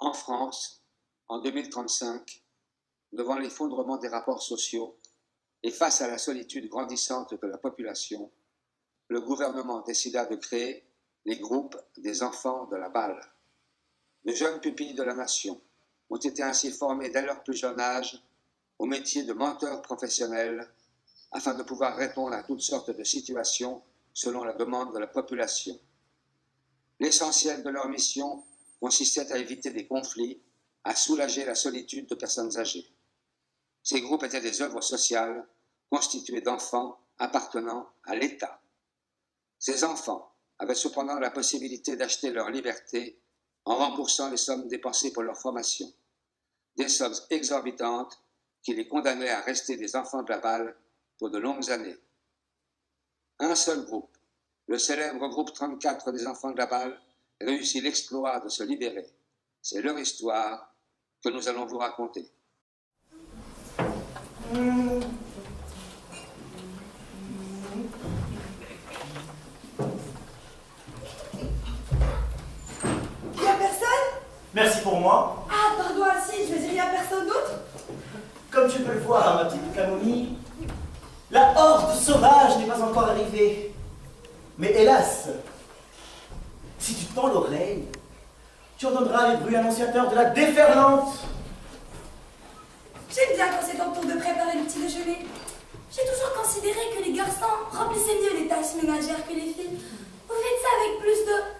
En France, en 2035, devant l'effondrement des rapports sociaux et face à la solitude grandissante de la population, le gouvernement décida de créer les groupes des enfants de la balle. De jeunes pupilles de la nation ont été ainsi formés dès leur plus jeune âge au métier de menteurs professionnels afin de pouvoir répondre à toutes sortes de situations selon la demande de la population. L'essentiel de leur mission consistait à éviter des conflits, à soulager la solitude de personnes âgées. Ces groupes étaient des œuvres sociales constituées d'enfants appartenant à l'État. Ces enfants avaient cependant la possibilité d'acheter leur liberté en remboursant les sommes dépensées pour leur formation, des sommes exorbitantes qui les condamnaient à rester des enfants de la balle pour de longues années. Un seul groupe, le célèbre groupe 34 des enfants de la balle, réussit l'exploit de se libérer. C'est leur histoire que nous allons vous raconter. Il n'y a personne? Merci pour moi. Ah, pardon, si, je veux dire, il n'y a personne d'autre? Comme tu peux le voir, ma petite Camomille, la horde sauvage n'est pas encore arrivée. Mais hélas, si tu tends l'oreille, tu entendras les bruits annonciateurs de la déferlante. J'aime bien quand c'est ton tour de préparer le petit déjeuner. J'ai toujours considéré que les garçons remplissaient mieux les tâches ménagères que les filles. Vous faites ça avec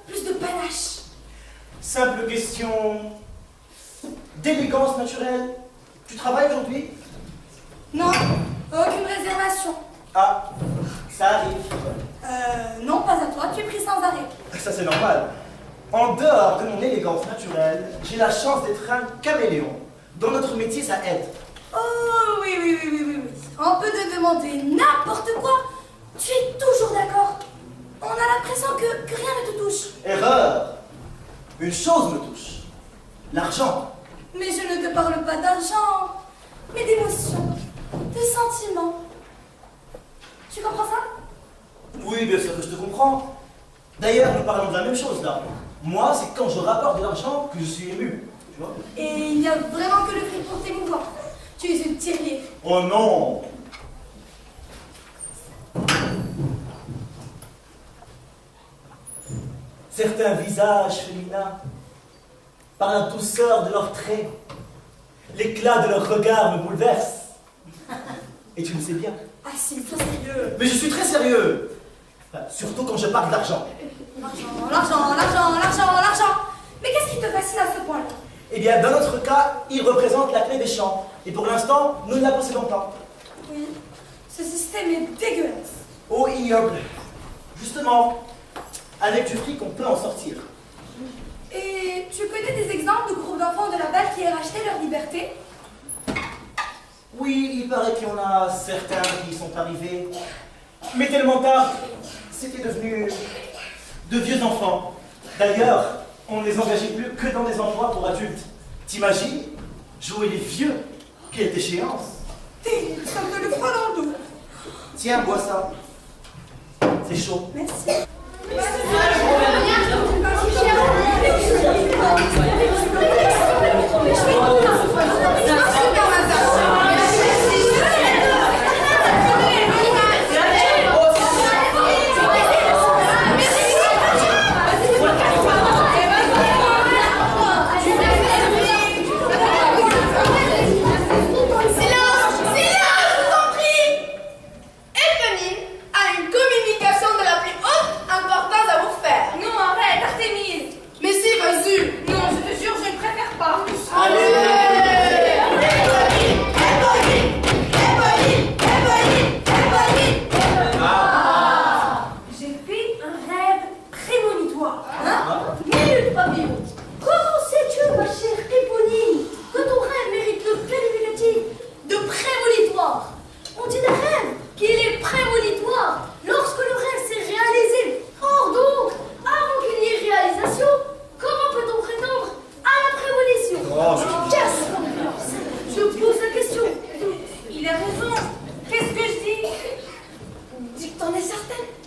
plus de panache. Simple question d'élégance naturelle. Tu travailles aujourd'hui? Non, aucune réservation. Ah, ça arrive. Non, pas à toi, tu es pris sans arrêt. Ça c'est normal. En dehors de mon élégance naturelle, j'ai la chance d'être un caméléon. Dans notre métier, ça aide. Oh oui. On peut te demander n'importe quoi. Tu es toujours d'accord. On a l'impression que rien ne te touche. Erreur. Une chose me touche. L'argent. Mais je ne te parle pas d'argent, mais d'émotions, de sentiments. Tu comprends ça? Oui, bien sûr que je te comprends. D'ailleurs, nous parlons de la même chose là. Moi, c'est quand je rapporte de l'argent que je suis ému. Tu vois? Et il n'y a vraiment que le fric pour t'émouvoir. Tu es une tirelire. Oh non! Certains visages féminins, par la douceur de leurs traits, l'éclat de leur regard me bouleverse. Et tu le sais bien. Ah si, sois sérieux. Mais je suis très sérieux. Enfin, surtout quand je parle d'argent. L'argent. Mais qu'est-ce qui te fascine à ce point-là? Eh bien, dans notre cas, il représente la clé des champs. Et pour l'instant, nous ne la possédons pas. Oui, ce système est dégueulasse. Oh, ignoble. Justement, avec du fric, on peut en sortir. Et tu connais des exemples de groupes d'enfants de la balle qui aient racheté leur liberté? Oui, il paraît qu'il y en a certains qui sont arrivés. Mais tellement tard, c'était devenu de vieux enfants. D'ailleurs, on ne les engageait plus que dans des emplois pour adultes. T'imagines jouer les vieux? Quelle déchéance! Terrible, ça me donne le froid dans le dos. Tiens, bois ça. C'est chaud. Merci.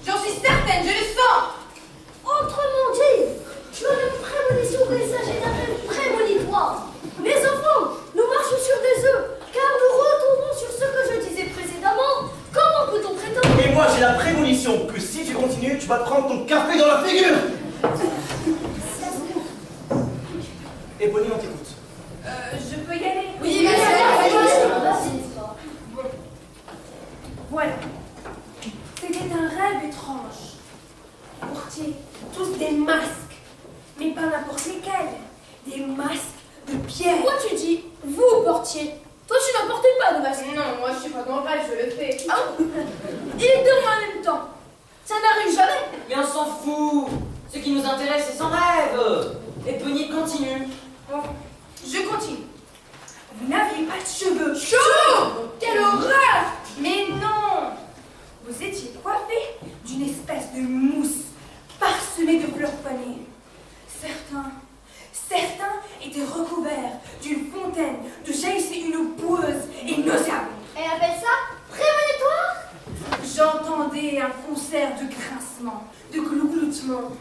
J'en suis certaine, je le sens. Autrement dit, tu as la prémonition pas n'importe lesquels. Des masques de pierre. Pourquoi tu dis vous, portier? Toi, tu n'en portais pas de masque. Non, moi je suis pas dans le rêve, je le fais. Ah, et les deux en même temps. Ça n'arrive jamais. Mais on s'en fout. Ce qui nous intéresse, c'est son rêve. Eponine continue. Bon, je continue. Vous n'aviez pas de cheveux. Quelle horreur! Mais non! Vous étiez coiffé d'une espèce de mousse parsemée de fleurs fanées. Certains étaient recouverts d'une fontaine de jaillissait une eau boueuse et nauséabonde. Elle appelle ça prémonitoire? J'entendais un concert de grincements, de glougloutements,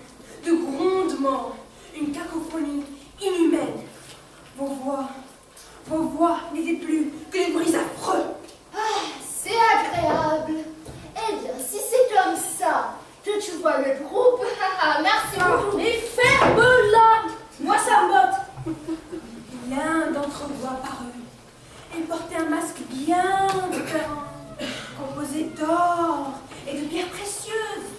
de grondements, une cacophonie inhumaine. Vos voix n'étaient plus que des bruits affreux. Ah, c'est agréable. Eh bien, si c'est comme ça que tu vois le groupe, merci beaucoup. Mais ferme-la! Moi, ça me botte. L'un d'entre vous apparut. Il portait un masque bien différent, composé d'or et de pierres précieuses.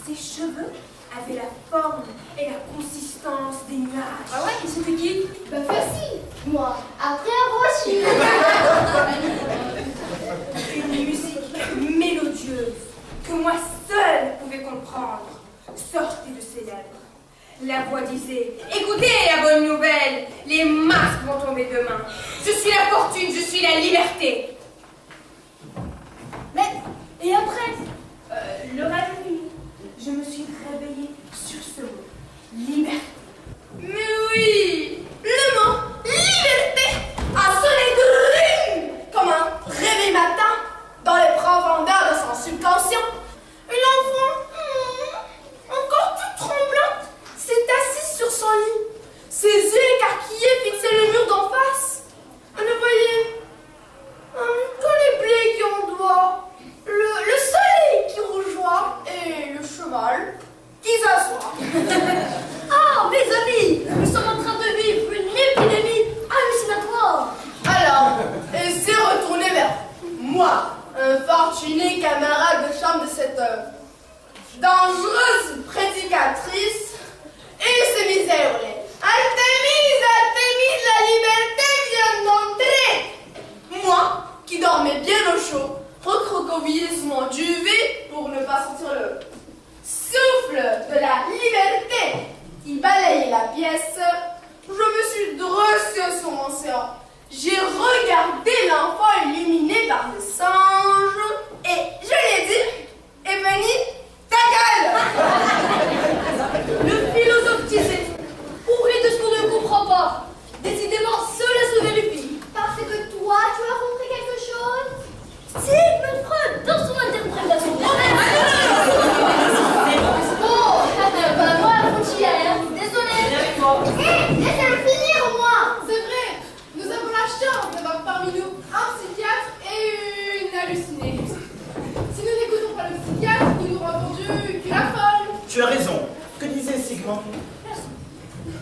Ses cheveux avaient la forme et la consistance des nuages. Ah ouais, c'était qui? Bah facile. Moi, après un reçu. Une musique mélodieuse que moi seule pouvais comprendre sortait de ses lèvres. La voix disait: écoutez la bonne nouvelle, les masques vont tomber demain. Je suis la fortune, je suis la liberté. Mais, et après? Le rêve est fini. Je me suis réveillée sur ce mot, liberté. Mais oui, le mot liberté a sonné de comme un réveil matin dans les profondeurs de son subconscient. Et l'enfant, encore toute tremblante, s'est assise sur son lit. Ses yeux écarquillés fixaient le mur d'en face. Elle ne voyait que les blés qui ondoient, le soleil qui rougeoie et le cheval qui s'assoit. Ah, mes amis, nous sommes en train de vivre une épidémie hallucinatoire. Alors, elle s'est retournée vers moi, un fortuné camarade de chambre de cette dangereuse prédicatrice, et s'est mise à hurler: Artémise, Artémise, la liberté vient d'entrer! Moi, qui dormais bien au chaud, recroquevillé sous mon duvet pour ne pas sentir le souffle de la liberté qui balayait la pièce, je me suis dressée sur mon séant. J'ai regardé l'enfant illuminé par le singe et je lui ai dit: Eponine, ta gueule! Le philosophe disait, pour rire de ce qu'on ne comprend pas. Décidément, cela se vérifie. Parce que toi, tu as compris quelque chose? Sigmund Freud, dans son interprétation. Bon, bah moi, Frontière, désolée. Viens avec moi. Hé, laissez-le finir au moins. C'est vrai, nous avons la chance d'avoir parmi nous un psychiatre et une hallucinée. Si nous n'écoutons pas le psychiatre, nous n'aurons entendu que la folle. Tu as raison. Que disait Sigmund?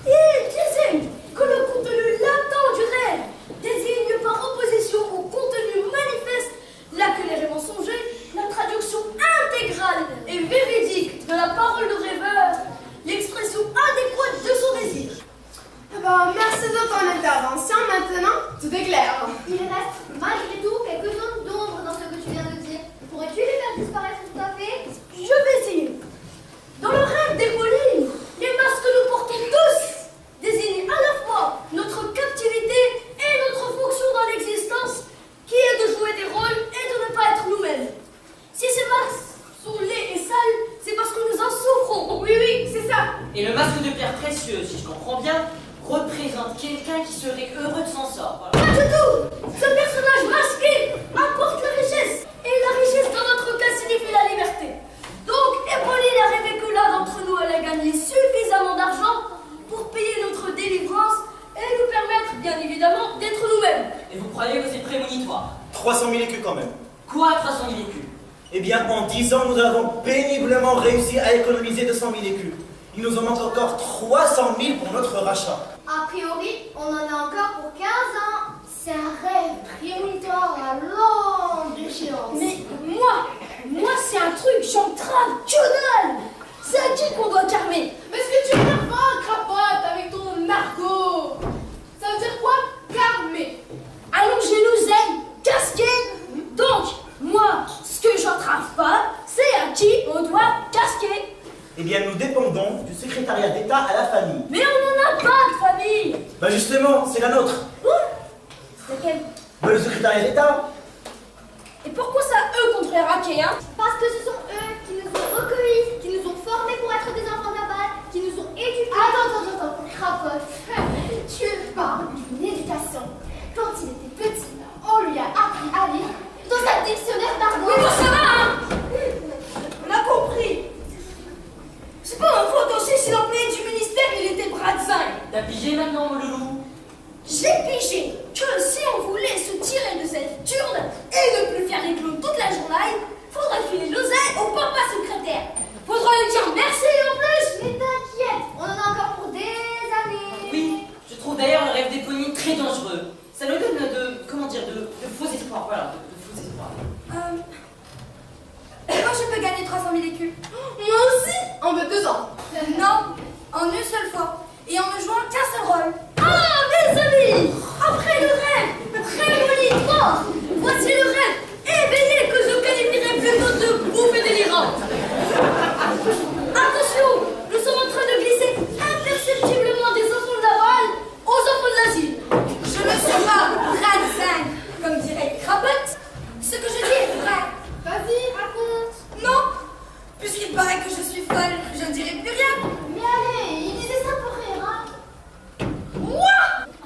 Il disait que le contenu latent du rêve désigne par opposition au contenu manifeste là que les rêves mensongers, la traduction intégrale et véridique de la parole de rêveur, l'expression adéquate de son désir. Eh ben, merci de ton intervention. Maintenant, tout est clair. Il reste malgré tout quelques zones d'ombre dans ce que tu viens de dire. Pourrais-tu les faire disparaître tout à fait? Je vais essayer. Dans le rêve des Pauline, les masques que nous portons tous désignent à la fois notre captivité et notre fonction dans l'existence, qui est de jouer des rôles et de ne pas être nous-mêmes. Si ces masques sont laids et sales, c'est parce que nous en souffrons. Oui, oui, c'est ça. Et le masque de pierre précieuse, si je comprends bien, représente quelqu'un qui serait heureux de son sort. Voilà. Pas du tout. Ce personnage masqué apporte la richesse. Et la richesse, dans notre cas, signifie la liberté. Donc, Éponine a rêvé que l'un d'entre nous allait gagner suffisamment d'argent pour payer notre délivrance et nous permettre, bien évidemment, d'être nous-mêmes. Et vous croyez que c'est prémonitoire? 300 000 écus quand même. Quoi, 300 000 écus? Eh bien, en 10 ans, nous avons péniblement réussi à économiser 200 000 écus. Il nous en manque encore 300 000 pour notre rachat. A priori, on en a encore pour 15 ans. C'est un rêve prémonitoire à longue échéance. Mais moi, c'est un truc, j'entrave, que dalle. C'est à qui qu'on doit calmer? Mais est-ce que tu es nerveux, crapaud? Justement, c'est la nôtre. Laquelle? Le secrétariat d'État. Et pourquoi ça eux contre les raquets, hein? Parce que ce sont eux qui nous ont recueillis, qui nous ont formés pour être des enfants de la balle, qui nous ont éduqués. Attends, crapote. Tu parles d'une éducation. Quand il était petit, on lui a appris à lire dans un dictionnaire d'argot. Oui, bon, ça va, hein? On a compris. C'est pas un faute aussi si l'employé du ministère, il était bras de zinc. T'as pigé maintenant, mon loulou? J'ai pigé que si on voulait se tirer de cette turne et ne plus faire les clowns toute la journée, faudrait filer l'oseille au papa secrétaire. Faudrait lui dire merci en plus. Mais t'inquiète, on en a encore pour des années. Oui, je trouve d'ailleurs le rêve d'éponine très dangereux. Ça nous donne de faux espoirs, voilà, de faux espoirs. Moi, je peux gagner 300 000 écus. Moi aussi, en 2 ans. Non, en une seule fois. Et en ne jouant qu'un seul rôle. Ah, mes amis! Après le rêve, prémonitoire, voici le rêve éveillé que je qualifierais plutôt de bouffée délirante. Attention, nous sommes en train de glisser imperceptiblement des enfants de la balle aux enfants de l'asile. Je ne suis pas radzingue, comme dirait Crapote. Ce que je dis est vrai. Vas-y, raconte. Non, puisqu'il paraît que je suis folle, je ne dirai plus rien. Mais allez, il disait ça pour rire, hein. Moi?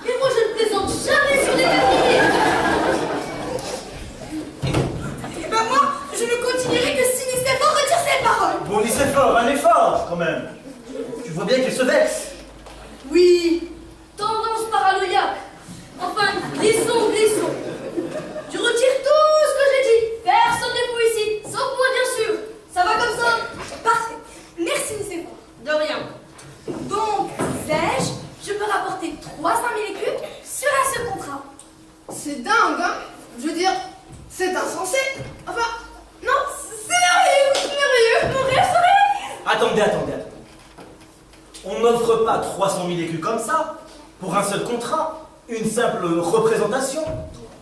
Mais moi je ne plaisante jamais sur des terminés. Et ben moi, je ne continuerai que si Nicéphore retire ses paroles. Bon, Nicéphore, un effort quand même. Tu vois bien qu'il se vexe. Oui, tendance paranoïaque. Enfin, glissons. Je retire tout ce que j'ai dit. Personne n'est fou ici, sauf moi bien sûr. Ça va comme ça? Parfait. Merci Nicéphore. De rien. Donc, disais-je, je peux rapporter 300 000 écus sur un seul contrat. C'est dingue, hein? Je veux dire, c'est insensé. Enfin, non, c'est merveilleux. Mon rêve se réalise. Attendez. On n'offre pas 300 000 écus comme ça, pour un seul contrat, une simple représentation.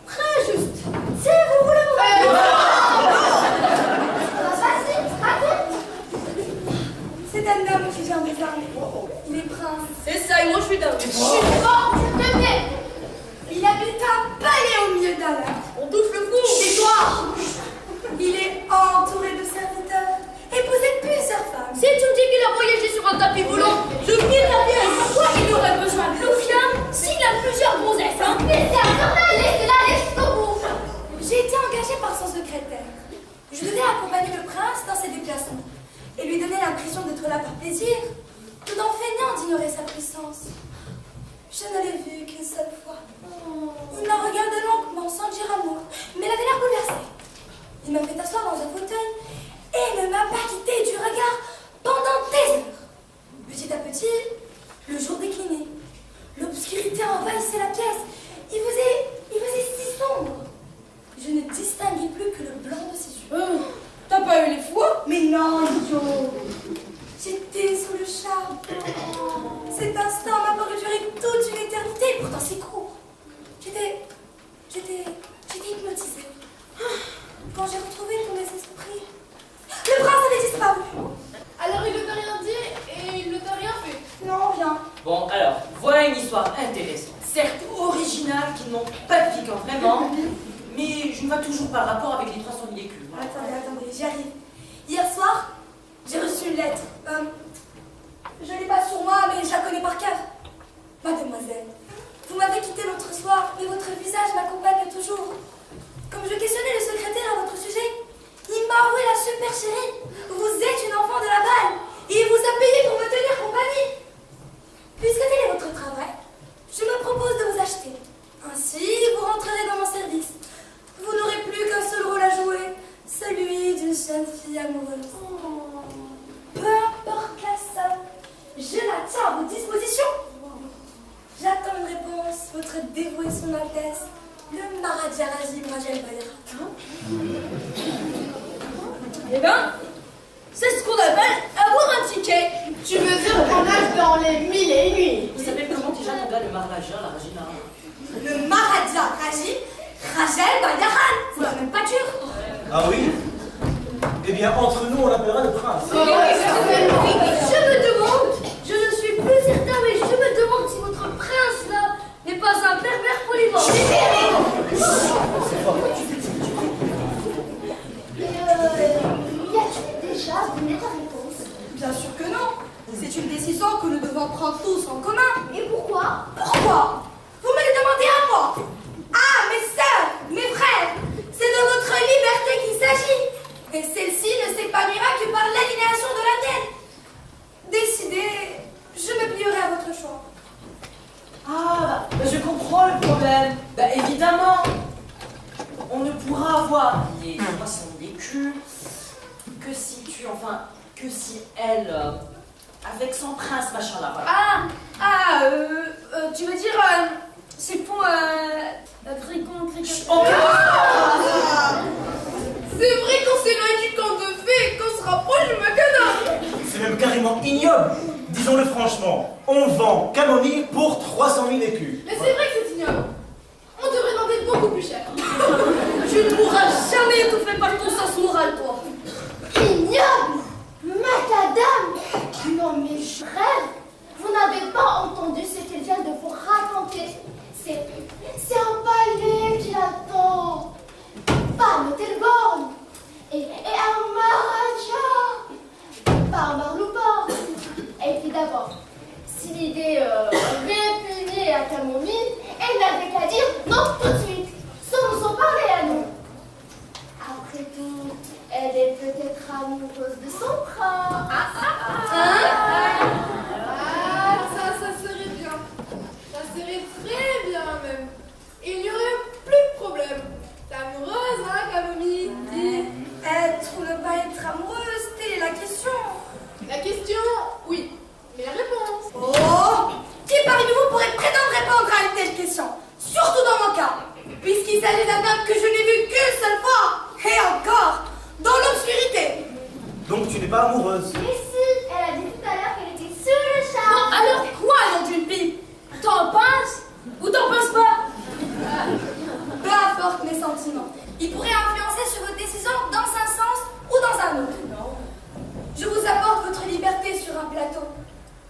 Très juste. Si vous voulez vous Vas-y, raconte. C'est un homme qui vient des armées. Il est prince. C'est ça, et moi je suis dingue. Je suis fort, je te mets. Il habite un palais au milieu d'un lac. On touche le fou. Et toi? Il est entouré de serviteurs et possède plusieurs femmes. Si tu me dis qu'il a voyagé sur un tapis volant, je finis ta pièce. Pourquoi il aurait besoin de l'opium s'il a plusieurs gonzesses, hein? Mais c'est infernal, laisse-la aller jusqu'au bout. J'ai été engagée par son secrétaire. Je devais accompagner le prince dans ses déplacements et lui donner l'impression d'être là par plaisir, tout en feignant d'ignorer sa puissance. Je ne l'ai vu qu'une seule fois. Il m'a regardé longuement sans dire un mot, mais il avait l'air bouleversé. Il m'a fait asseoir dans un fauteuil et ne m'a pas quitté du regard pendant des heures. Petit à petit, le jour déclinait. L'obscurité envahissait la pièce. Il faisait si sombre. Je ne distinguais plus que le blanc de ses yeux. T'as pas eu les fois? Mais non, idiot! J'étais sous le charme. Cet instant m'a paru durer toute une éternité, pourtant c'est court. J'étais hypnotisée. Quand j'ai retrouvé tous mes esprits, le prince avait disparu. Alors il ne t'a rien dit et il ne t'a rien fait. Non, rien. Bon, alors, voilà une histoire intéressante. Certes originale, qui ne manque pas de piquant vraiment, mais je ne vois toujours pas le rapport avec les 300 000 écus. Voilà. Attendez, j'y arrive. Hier soir, j'ai reçu une lettre. Je l'ai pas sur moi, mais je la connais par cœur. Mademoiselle, vous m'avez quitté l'autre soir, mais votre visage m'accompagne toujours. Comme je questionnais le secrétaire à votre sujet, il m'a avoué la super chérie. Vous êtes une enfant de la balle et il vous a payé pour me tenir compagnie. Puisque tel est votre travail, je me propose de vous acheter. Ainsi, vous rentrerez dans mon service. Vous n'aurez plus qu'un seul rôle à jouer, celui d'une jeune fille amoureuse. Peu importe la somme, je la tiens à votre disposition. J'attends une réponse, votre dévoué son Altesse, le Maharaja Rajim Rajel Bayara. Eh ben, c'est ce qu'on appelle avoir un ticket. Tu veux dire qu'on nage dans les 1000 et une nuits? Il s'appelle comment déjà ton gars, le Maharaja, la Rajina? Le Maharaja Rajim Rajel Bayara. C'est la même pâture. Ah oui? Eh bien, entre nous, on l'appellera le prince. Je me demande, je ne suis plus certain, mais je me demande si votre prince là problème? Bah évidemment, on ne pourra avoir les 300 000 écus que si tu, enfin, que si elle, avec son prince machin là, voilà. Tu veux dire, c'est pour, C'est vrai qu'on s'éloigne du camp de fées et qu'on se rapproche du macadam. C'est même carrément ignoble. Disons-le franchement, on vend Camomille pour 300 000 écus. Mais c'est vrai que c'est ignoble. On devrait demander beaucoup plus cher. tu ne pourras jamais étouffer par ton sens moral, toi. Ignoble! Macadam! Non mais je rêve! Vous n'avez pas entendu ce qu'elle vient de vous raconter. C'est un palais qui attend. Pas un hôtel borne. Et un maharaja. Pas un marlouport. Et puis d'abord, si l'idée répugnait à Camomille, elle n'avait qu'à dire non tout de suite, sans nous en parler à nous. Après tout, elle est peut-être amoureuse de son prince. Ça serait bien. Ça serait très bien même. Il n'y aurait plus de problème. T'es amoureuse, hein, Camomille? Dis. Être ou ne pas être amoureuse, telle est la question. La question, oui. Mais la réponse. Oh! Qui parmi vous pourrait prétendre répondre à une telle question? Surtout dans mon cas, puisqu'il s'agit d'un homme que je n'ai vu qu'une seule fois, et encore, dans l'obscurité. Donc tu n'es pas amoureuse. Mais si, elle a dit tout à l'heure qu'elle était sur le Bon, charme. alors quoi, nom d'une pipe? T'en penses? Ou t'en penses pas? Peu importe mes sentiments. Ils pourraient influencer sur votre décision dans un sens ou dans un autre. Je vous apporte votre liberté sur un plateau.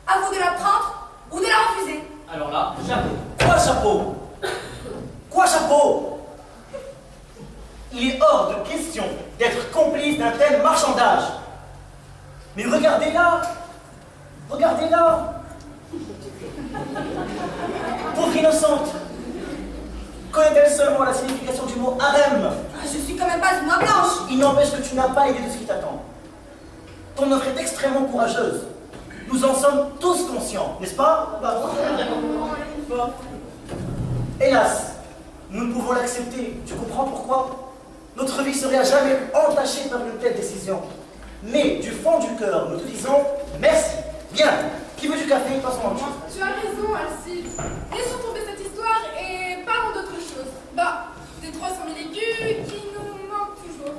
À vous de la prendre ou de la refuser. Alors là, chapeau. Quoi chapeau? Quoi chapeau? Il est hors de question d'être complice d'un tel marchandage. Mais regardez-la. Regardez-la. Pauvre innocente. Connaît-elle seulement la signification du mot harem? Je suis quand même pas une noix blanche. Il n'empêche que tu n'as pas idée de ce qui t'attend. Ton offre est extrêmement courageuse. Nous en sommes tous conscients, n'est-ce pas? Hélas, nous ne pouvons l'accepter. Tu comprends pourquoi? Notre vie serait à jamais entachée par une telle décision. Mais du fond du cœur, nous te disons merci. Bien. Qui veut du café? Passons à autre chose. Tu as raison, Alcide. Laissons tomber cette histoire et parlons d'autre chose. Bah, des 300 000 écus qui nous manquent toujours.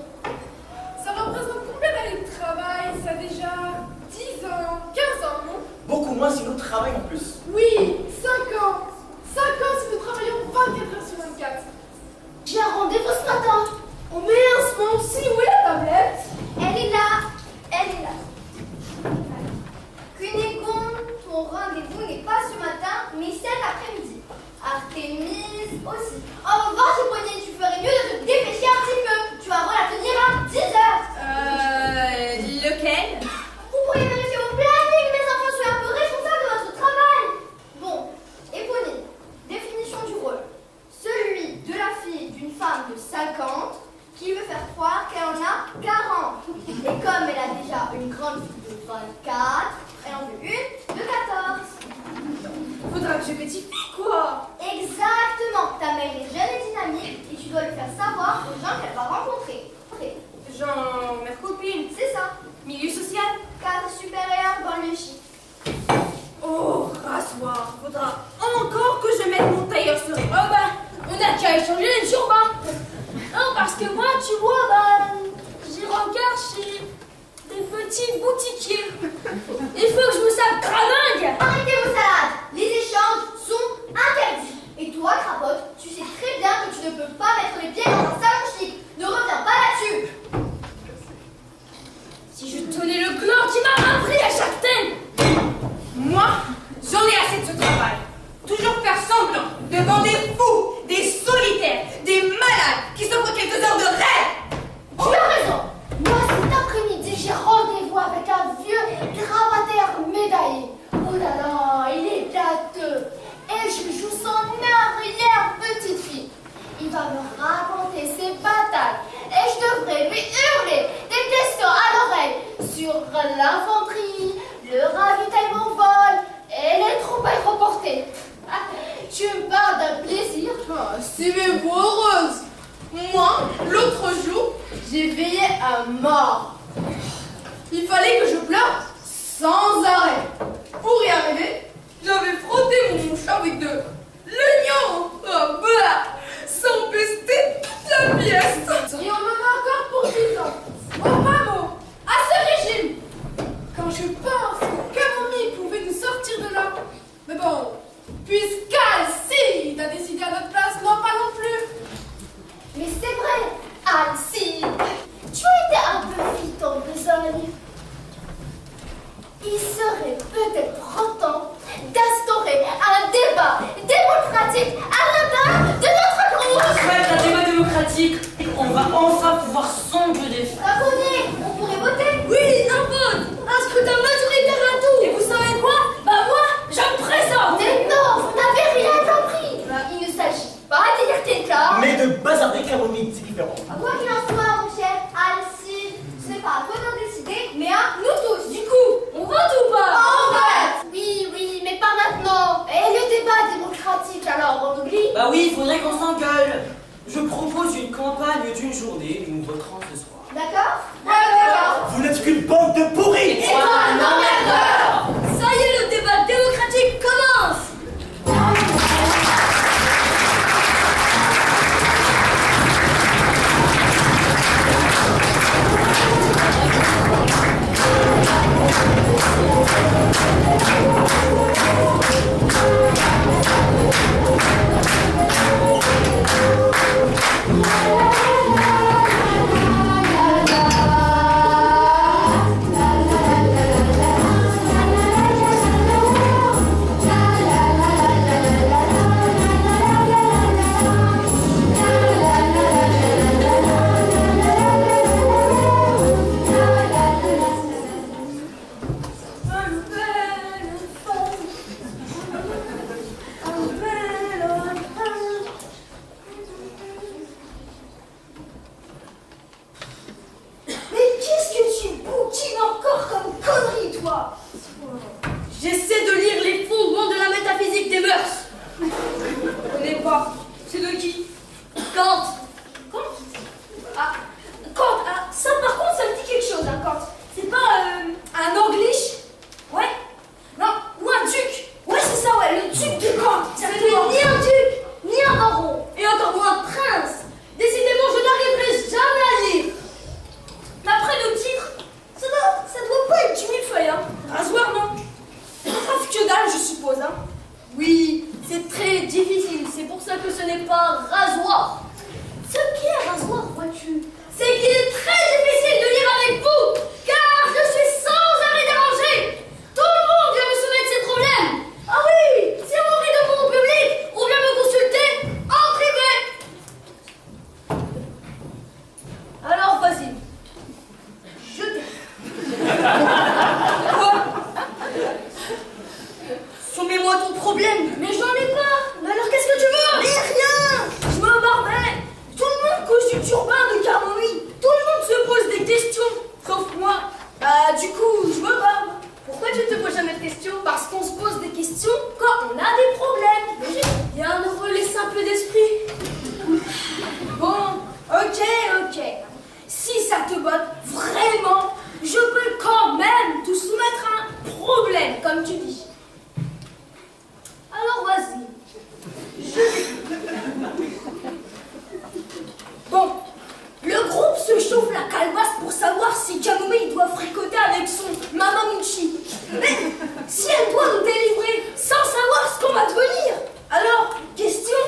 Ça représente combien d'années de travail? Ça a déjà 10 ans, 15 ans, non? Beaucoup moins si nous travaillons plus. Oui, 5 ans. 5 ans si nous travaillons 24 heures sur 24. J'ai un rendez-vous ce matin. Oh mince, moi aussi, où est la tablette? Elle est là. Cunégonde, ton rendez-vous n'est pas ce matin, mais cet après-midi. Artémise aussi. En revanche, Éponine, tu ferais mieux de te dépêcher un petit peu. Tu vas avoir la tenir à 10 heures. Lequel? Vous pourriez vérifier vos plannings, mes enfants, soyez un peu responsables de votre travail. Bon, Éponine, définition du rôle. Celui de la fille d'une femme de 50 qui veut faire croire qu'elle en a 40. Et comme elle a déjà une grande fille de 24, elle en veut une de 14. Faudra que je pétifie, quoi. Exactement. Ta mère est jeune et dynamique et tu dois le faire savoir aux gens qu'elle va rencontrer. Genre, ma copine. C'est ça. Milieu social. Cadre supérieur, banlieue chic. Oh, rasoir. Faudra encore que je mette mon tailleur sur les... Oh bah, on a qu'à échanger les jours, bah. Non, parce que moi, tu vois, j'ai regard chez des petits boutiquiers. Il faut que je me sape cradingue. Arrêtez vos salades. Les échanges sont à mort. Il fallait que je pleure sans arrêt. Pour y arriver, j'avais frotté mon mouchoir avec de l'oignon. Oh bah, sans pester toute la pièce. Et on me met encore pour 10 ans. Oh bravo, à ce régime. Quand je pense que Camomille pouvait nous sortir de là. Mais bon, puisqu'Alcide a décidé à notre place, non pas non plus. Mais c'est vrai, Alcide, tu as été un peu vite en besogne. Il serait peut-être temps d'instaurer un débat démocratique à l'intérieur de notre groupe. Après un débat démocratique, on va enfin pouvoir s'engueuler. Abonnez, on pourrait voter. Oui, un vote, un scrutin majoritaire à tout. Et vous savez quoi? Bah moi, je me présente. Mais non, vous n'avez rien compris. Il ne s'agit pas de dire tes cas. Mais de bazarder Camomille, c'est différent. Quoi qu'il en soit, mon cher Alcide, ce n'est pas à toi d'en décider, mais à nous tous. Du coup, on vote ou pas? On vote. Oui, mais pas maintenant. Et le débat démocratique, alors on oublie? Bah oui, il faudrait qu'on s'engueule. Je propose une campagne d'une journée où nous voterons ce soir. D'accord? D'accord. Vous n'êtes qu'une bande de pourris. Et toi, un emmerdeur. Ça y est, le débat démocratique commence. J'essaie de lire les fondements de la métaphysique des mœurs. Je connais pas. C'est de qui? Kant. Kant? Ah, Kant. Ah, ça par contre, ça me dit quelque chose, hein, Kant. C'est pas un Anglish? Ouais? Non, ou un duc? Ouais, c'est ça, ouais, le duc de Kant. Ce n'est ni un duc, ni un baron. Et encore moins un prince. Décidément, je n'arriverai jamais à lire. D'après le titre, ça doit pas être du millefeuille, hein. Rasoir, non? Bref, que dalle, je suppose, hein. Oui, c'est très difficile, c'est pour ça que ce n'est pas rasoir. Ce qui est rasoir, vois-tu, c'est qu'il est très difficile de lire avec vous, car je suis sans arrêt dérangé. Tout le monde vient me soumettre ses problèmes. Ah oui, si on rit de mon public, on vient me consulter en privé. Alors, vas-y. Je t'ai... Quoi? Soumets-moi ton problème. Mais j'en ai pas. Mais alors qu'est-ce que tu veux? Mais rien. Je me barbais. Tout le monde cause du turbin de Camomille. Tout le monde se pose des questions. Sauf moi. Bah du coup, je me barbe. Pourquoi tu ne te poses jamais de questions? Parce qu'on se pose des questions quand on a des problèmes. Logique. Bien heureux les simples d'esprit. Bon, ok. Si ça te botte vraiment, je peux quand même te soumettre un problème, comme tu dis. Alors vas-y. Bon, le groupe se chauffe la calebasse pour savoir si Camomille doit fricoter avec son Mamamuchi. Mais si elle doit nous délivrer sans savoir ce qu'on va devenir, alors, question,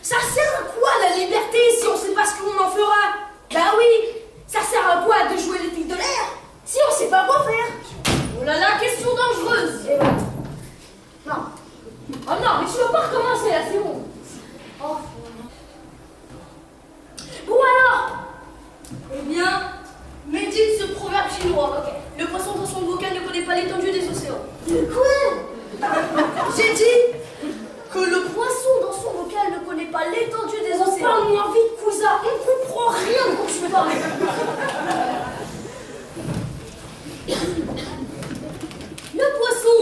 ça sert à quoi la liberté si on sait pas ce qu'on en fera? Bah oui, ça sert à quoi de jouer les filles de l'air si on sait pas quoi faire? Oh là là, question dangereuse. Eh ben, non. Oh non, mais tu vas pas recommencer là, c'est bon. Oh. Bon alors. Eh bien, médite ce proverbe chinois. Ok. Le poisson dans son bocal ne connaît pas l'étendue des océans. De quoi? J'ai dit que le poisson dans son bocal ne connaît pas l'étendue des océans. Parle-moi vite, cousin. On ne comprend rien quand tu parles. Le poisson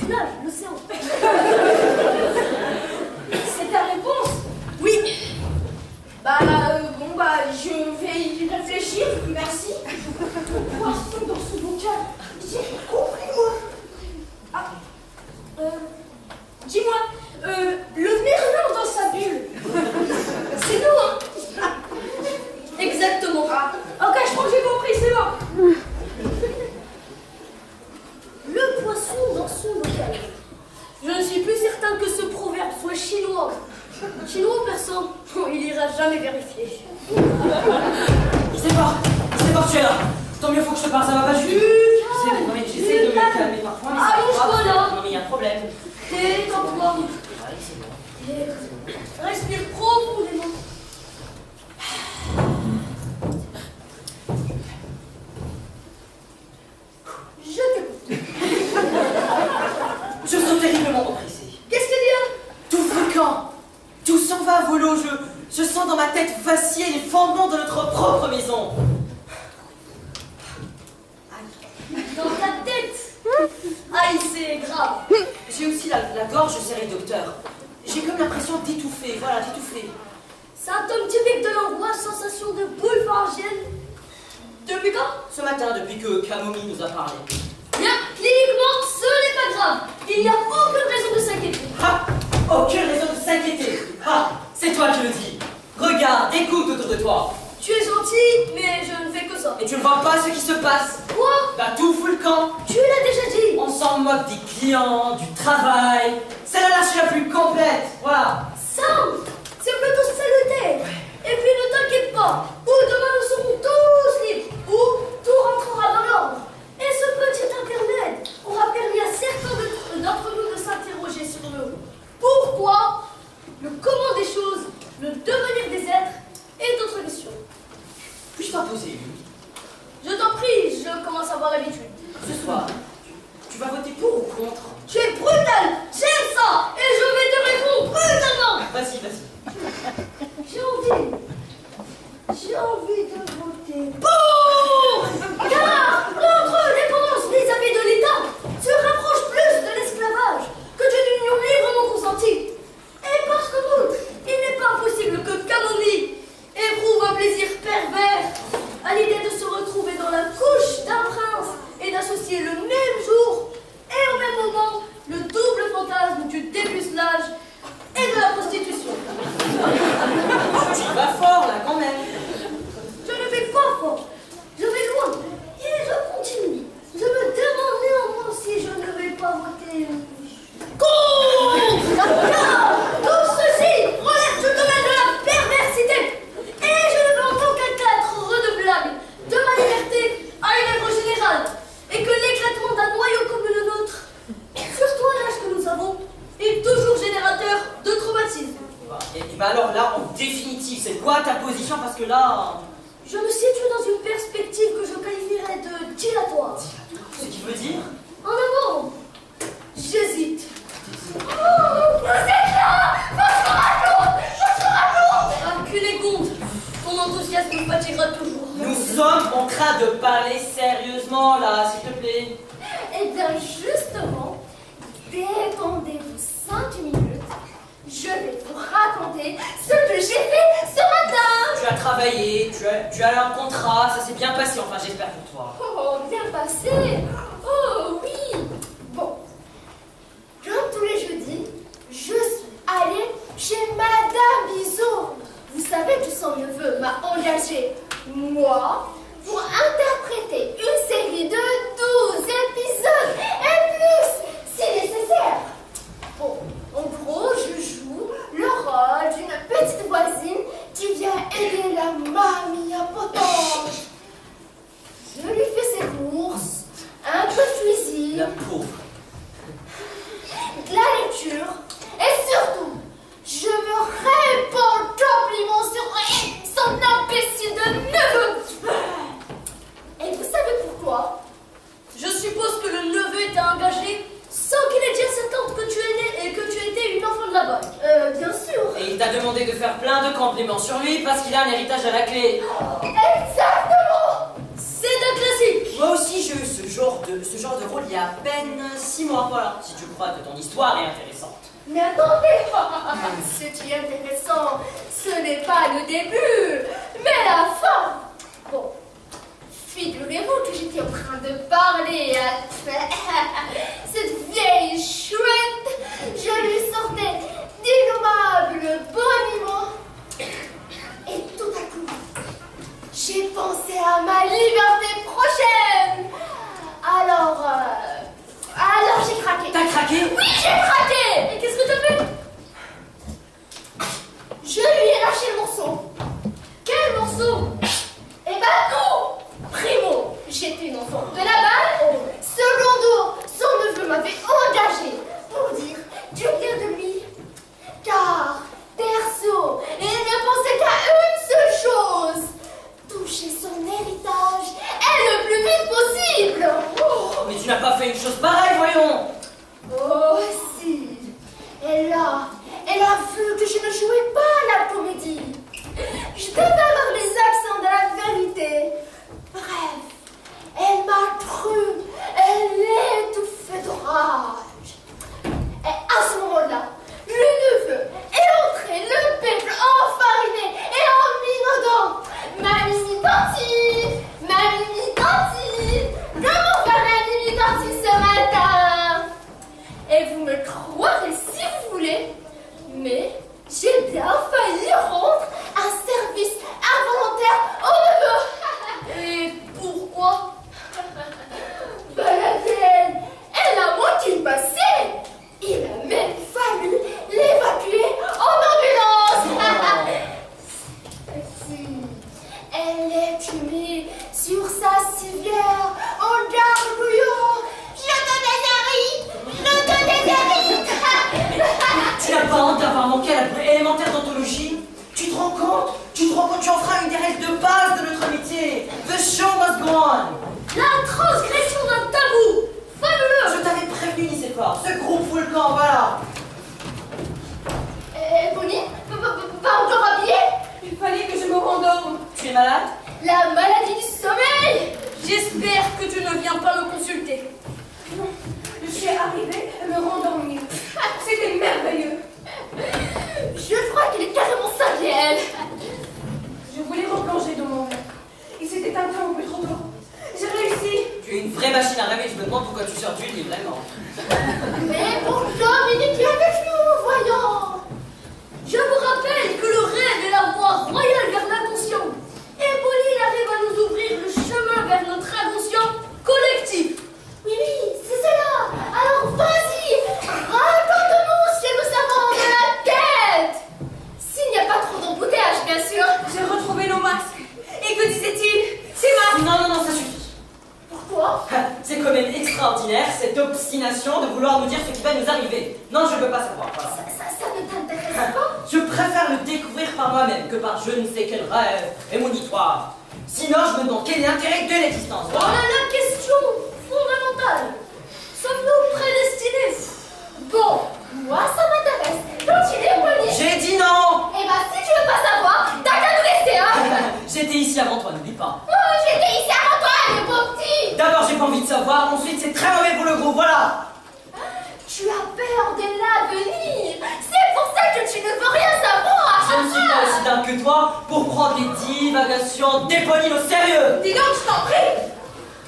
tu nages, l'océan. C'est ta réponse? Oui. Je vais y réfléchir, merci. Poisson dans ce bocal. J'ai compris, moi. Ah, dis-moi, le merlan dans sa bulle, c'est nous, hein? Exactement. Ok, je crois que j'ai compris, c'est bon. Le poisson dans son bocal. Je ne suis plus certain que ce proverbe soit chinois. Chinois ou persan? Il ira jamais vérifier. C'est fort, tu es là. Tant mieux, faut que je te parle, ça va pas du tout. J'essaie de me calmer parfois, mais ça va pas. Non, mais il y a un problème. Détends-toi. Ouais, c'est bon. Respire profondément. Je t'écoute. Je sens terriblement oppressé. Qu'est-ce qu'il y a? Tout fréquent. Tout s'en va à volo. Je sens dans ma tête vaciller les fondements de notre propre maison. Dans ta tête. Aïe, c'est grave. J'ai aussi la gorge serrée, docteur. J'ai comme l'impression d'étouffer, voilà, d'étouffer. Symptôme typique de l'angoisse, sensation de boule pharyngienne. Depuis quand? Ce matin, depuis que Camomille nous a parlé. Bien, cliniquement, ce n'est pas grave. Il n'y a aucune raison de s'inquiéter. Ah, aucune raison de s'inquiéter. Ah, c'est toi qui le dis. Regarde, écoute autour de toi. Tu es gentil, mais je ne fais que ça. Et tu ne vois pas ce qui se passe. Quoi? Bah, tout fout le camp. Tu l'as déjà dit. On s'en moque des clients, du travail. C'est la lâche la plus complète. Voilà. Sam, c'est plutôt salutaire. Et puis ne t'inquiète pas. Ou demain nous serons tous libres. Ou tout rentrera dans l'ordre. Et ce petit intermède aura permis à certains d'entre nous de s'interroger sur le pourquoi, le comment des choses, le devenir des êtres et d'autres questions. Puis-je t'en poser une? Je t'en prie, je commence à avoir l'habitude. Ce soir, tu vas voter pour ou contre? Tu es brutal, j'aime ça, et je vais te répondre brutalement. Vas-y. J'ai envie de voter pour. Car notre dépendance vis-à-vis de l'État se rapproche plus de l'esclavage que d'une union librement consentie. Et parce que nous, il n'est pas possible que Camomille éprouve un plaisir pervers à l'idée de se retrouver dans la couche d'un prince et d'associer le même jour et au même moment le double fantasme du dépucelage et de la prostitution. Tu vas fort là quand même. Je ne vais pas fort, je vais loin et je continue. Je me demande néanmoins si je ne vais pas voter contre. Car tout ceci relève du domaine de la perversité. Et je ne veux en aucun cas être redevable de ma liberté à une œuvre générale. Et que l'éclatement d'un noyau comme le nôtre, surtout à l'âge que nous avons, est toujours générateur de traumatisme. Et bah alors là, en définitive, c'est quoi ta position? Parce que là... Je me situe dans une perspective que je qualifierais de dilatoire. Ce qui veut dire? En avant, j'hésite. Oh, vous êtes là! Votre raconte! Cunégonde, ton enthousiasme fatiguera toujours. Nous sommes en train de parler sérieusement là, s'il te plaît. Eh bien, justement, détendez-vous 5 minutes. Je vais vous raconter ce que j'ai fait ce matin. Tu as travaillé, tu as un contrat, ça s'est bien passé, enfin j'espère pour toi. Oh, bien passé. Oh, oui. Bon, comme tous les jeudis, je suis allée chez Madame Bison. Vous savez que son neveu m'a engagé, moi, pour interpréter une série de 12 épisodes et plus, si nécessaire. Bon, en gros, je joue le rôle d'une petite voisine qui vient aider la mamie impotente. Je lui fais ses courses, un peu de cuisine, La pauvre. de la lecture, et surtout, je me répands en compliments sur son imbécile de neveu. Et vous savez pourquoi? Je suppose que le neveu était engagé sans qu'il ait dit à sa tante que tu es née et que tu étais une enfant de la banque. Bien sûr. Et il t'a demandé de faire plein de compliments sur lui parce qu'il a un héritage à la clé. Exactement. C'est un classique. Moi aussi j'ai eu ce genre de rôle il y a à peine 6 mois, voilà, si tu crois que ton histoire est intéressante. Mais attendez, c'est intéressant. Ce n'est pas le début, mais la fin. Bon, figurez-vous que j'étais en train de parler à cette vieille chouette. Je lui sortais d'innommables boniments. Et tout à coup, j'ai pensé à ma liberté prochaine. Alors j'ai craqué. T'as craqué? Oui, j'ai craqué. Et qu'est-ce que t'as fait? Je lui ai lâché le morceau. Quel morceau? Eh ben tout. Primo, j'étais une enfant de la balle. Secondo, son neveu m'avait engagé pour dire du bien de lui. Car, perso, il ne pensait qu'à une seule chose. Toucher son héritage et le plus vite possible. Oh, mais tu n'as pas fait une chose pareille, voyons. Oh si. Elle a vu que je ne jouais pas à la comédie. Je devais avoir les accents de la vérité. Bref, elle m'a cru. Elle étouffait de rage. Et à ce moment-là, le neveu est entré, le peuple enfariné et en minaudant. Mamie Tanti, comment va Mamie Tanti ce matin? Et vous me croirez si vous voulez, mais j'ai bien failli rendre un service involontaire au neveu. Et pourquoi? Ben la vieille, elle a manqué de passer. Il a même fallu l'évacuer en ambulance. Si, elle est humée sur sa civière en gargouillant. Je te déshérite. Tu n'as pas honte d'avoir manqué à la plus élémentaire d'anthologie? Tu te rends compte? Tu en feras une des règles de base de notre métier. The show must go on. La transgression d'un tabou. Fabuleux. Je t'avais prévenu, Nicéphore. Ce groupe fout le camp, voilà. Bonnie, pas encore habillée? Il fallait que je me rendorme. Tu es malade? La maladie du sommeil. J'espère que tu ne viens pas me consulter. Non, je suis arrivée à me rendormir. C'était merveilleux. Je crois qu'il est carrément cinglé, elle. Je voulais replonger dans mon rêve. Il s'était interrompu trop tôt. J'ai réussi. Tu es une vraie machine à rêver, je me demande pourquoi tu sors du lit, vraiment. Mais bon, Dominique est avec nous, voyons. Je vous rappelle que le rêve est la voie royale vers l'inconscient. Et Pauline arrive à nous ouvrir le chemin vers notre inconscient collectif. Oui, c'est cela. Alors vas-y, raconte-nous ce que nous savons de la tête. S'il n'y a pas trop d'embouteillage, bien sûr. J'ai retrouvé nos masques. Et que disait-il? Ces masques. Non, ça suffit. Pourquoi? C'est quand même extraordinaire, cette obstination de vouloir nous dire ce qui va nous arriver. Non, je ne veux pas savoir. Voilà. Ça ne t'intéresse pas? Je préfère le découvrir par moi-même que par je ne sais quel rêve émonitoire. Sinon, je me demande quel est l'intérêt de l'existence. Voilà la question fondamentale. Sommes-nous prédestinés? Bon, moi ça m'intéresse. Continuez, Pauline. J'ai dit non. Eh ben, si tu veux pas savoir, t'as qu'à nous laisser, hein. J'étais ici avant toi, n'oublie pas. Oh, j'étais ici avant toi, le beau petit. D'abord, j'ai pas envie de savoir, ensuite, c'est très mauvais pour le groupe, voilà. Tu as peur de l'avenir. C'est pour ça que tu ne veux rien savoir. Je ne suis pas aussi dingue que toi pour prendre les divagations d'Éponine au sérieux. Dis donc, je t'en prie.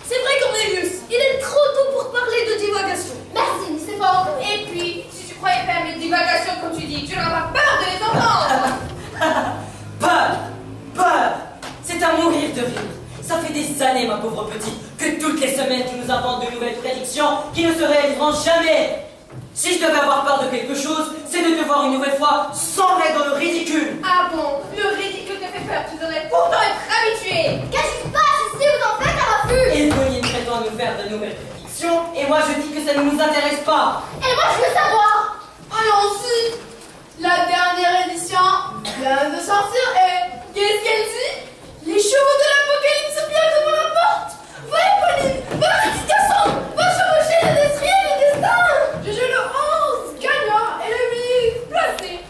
C'est vrai, Cornelius, il est trop tôt pour parler de divagation. Merci, c'est bon. Et puis, si tu croyais faire mes divagations comme tu dis, tu n'auras pas peur de les entendre. Peur. C'est à mourir de rire. Ça fait des années, ma pauvre petite, que toutes les semaines tu nous inventes de nouvelles prédictions qui ne se réaliseront jamais. Si je devais avoir peur de quelque chose, c'est de te voir une nouvelle fois sombrer dans le ridicule. Ah bon, le ridicule te fait peur, tu devrais pourtant être habitué. Qu'est-ce qui se passe ici? Vous en faites à l'affût. Éponine prétend nous faire de nouvelles prédictions, et moi je dis que ça ne nous intéresse pas. Et moi, je veux savoir. Allons-y. La dernière édition vient de sortir et qu'est-ce qu'elle dit? Les chevaux de l'apocalypse sont bien devant la porte. Va, Pauline, va, petit garçon, va chevaucher le destrier du destin. Je joue le 11 gagnant et le 8 placé.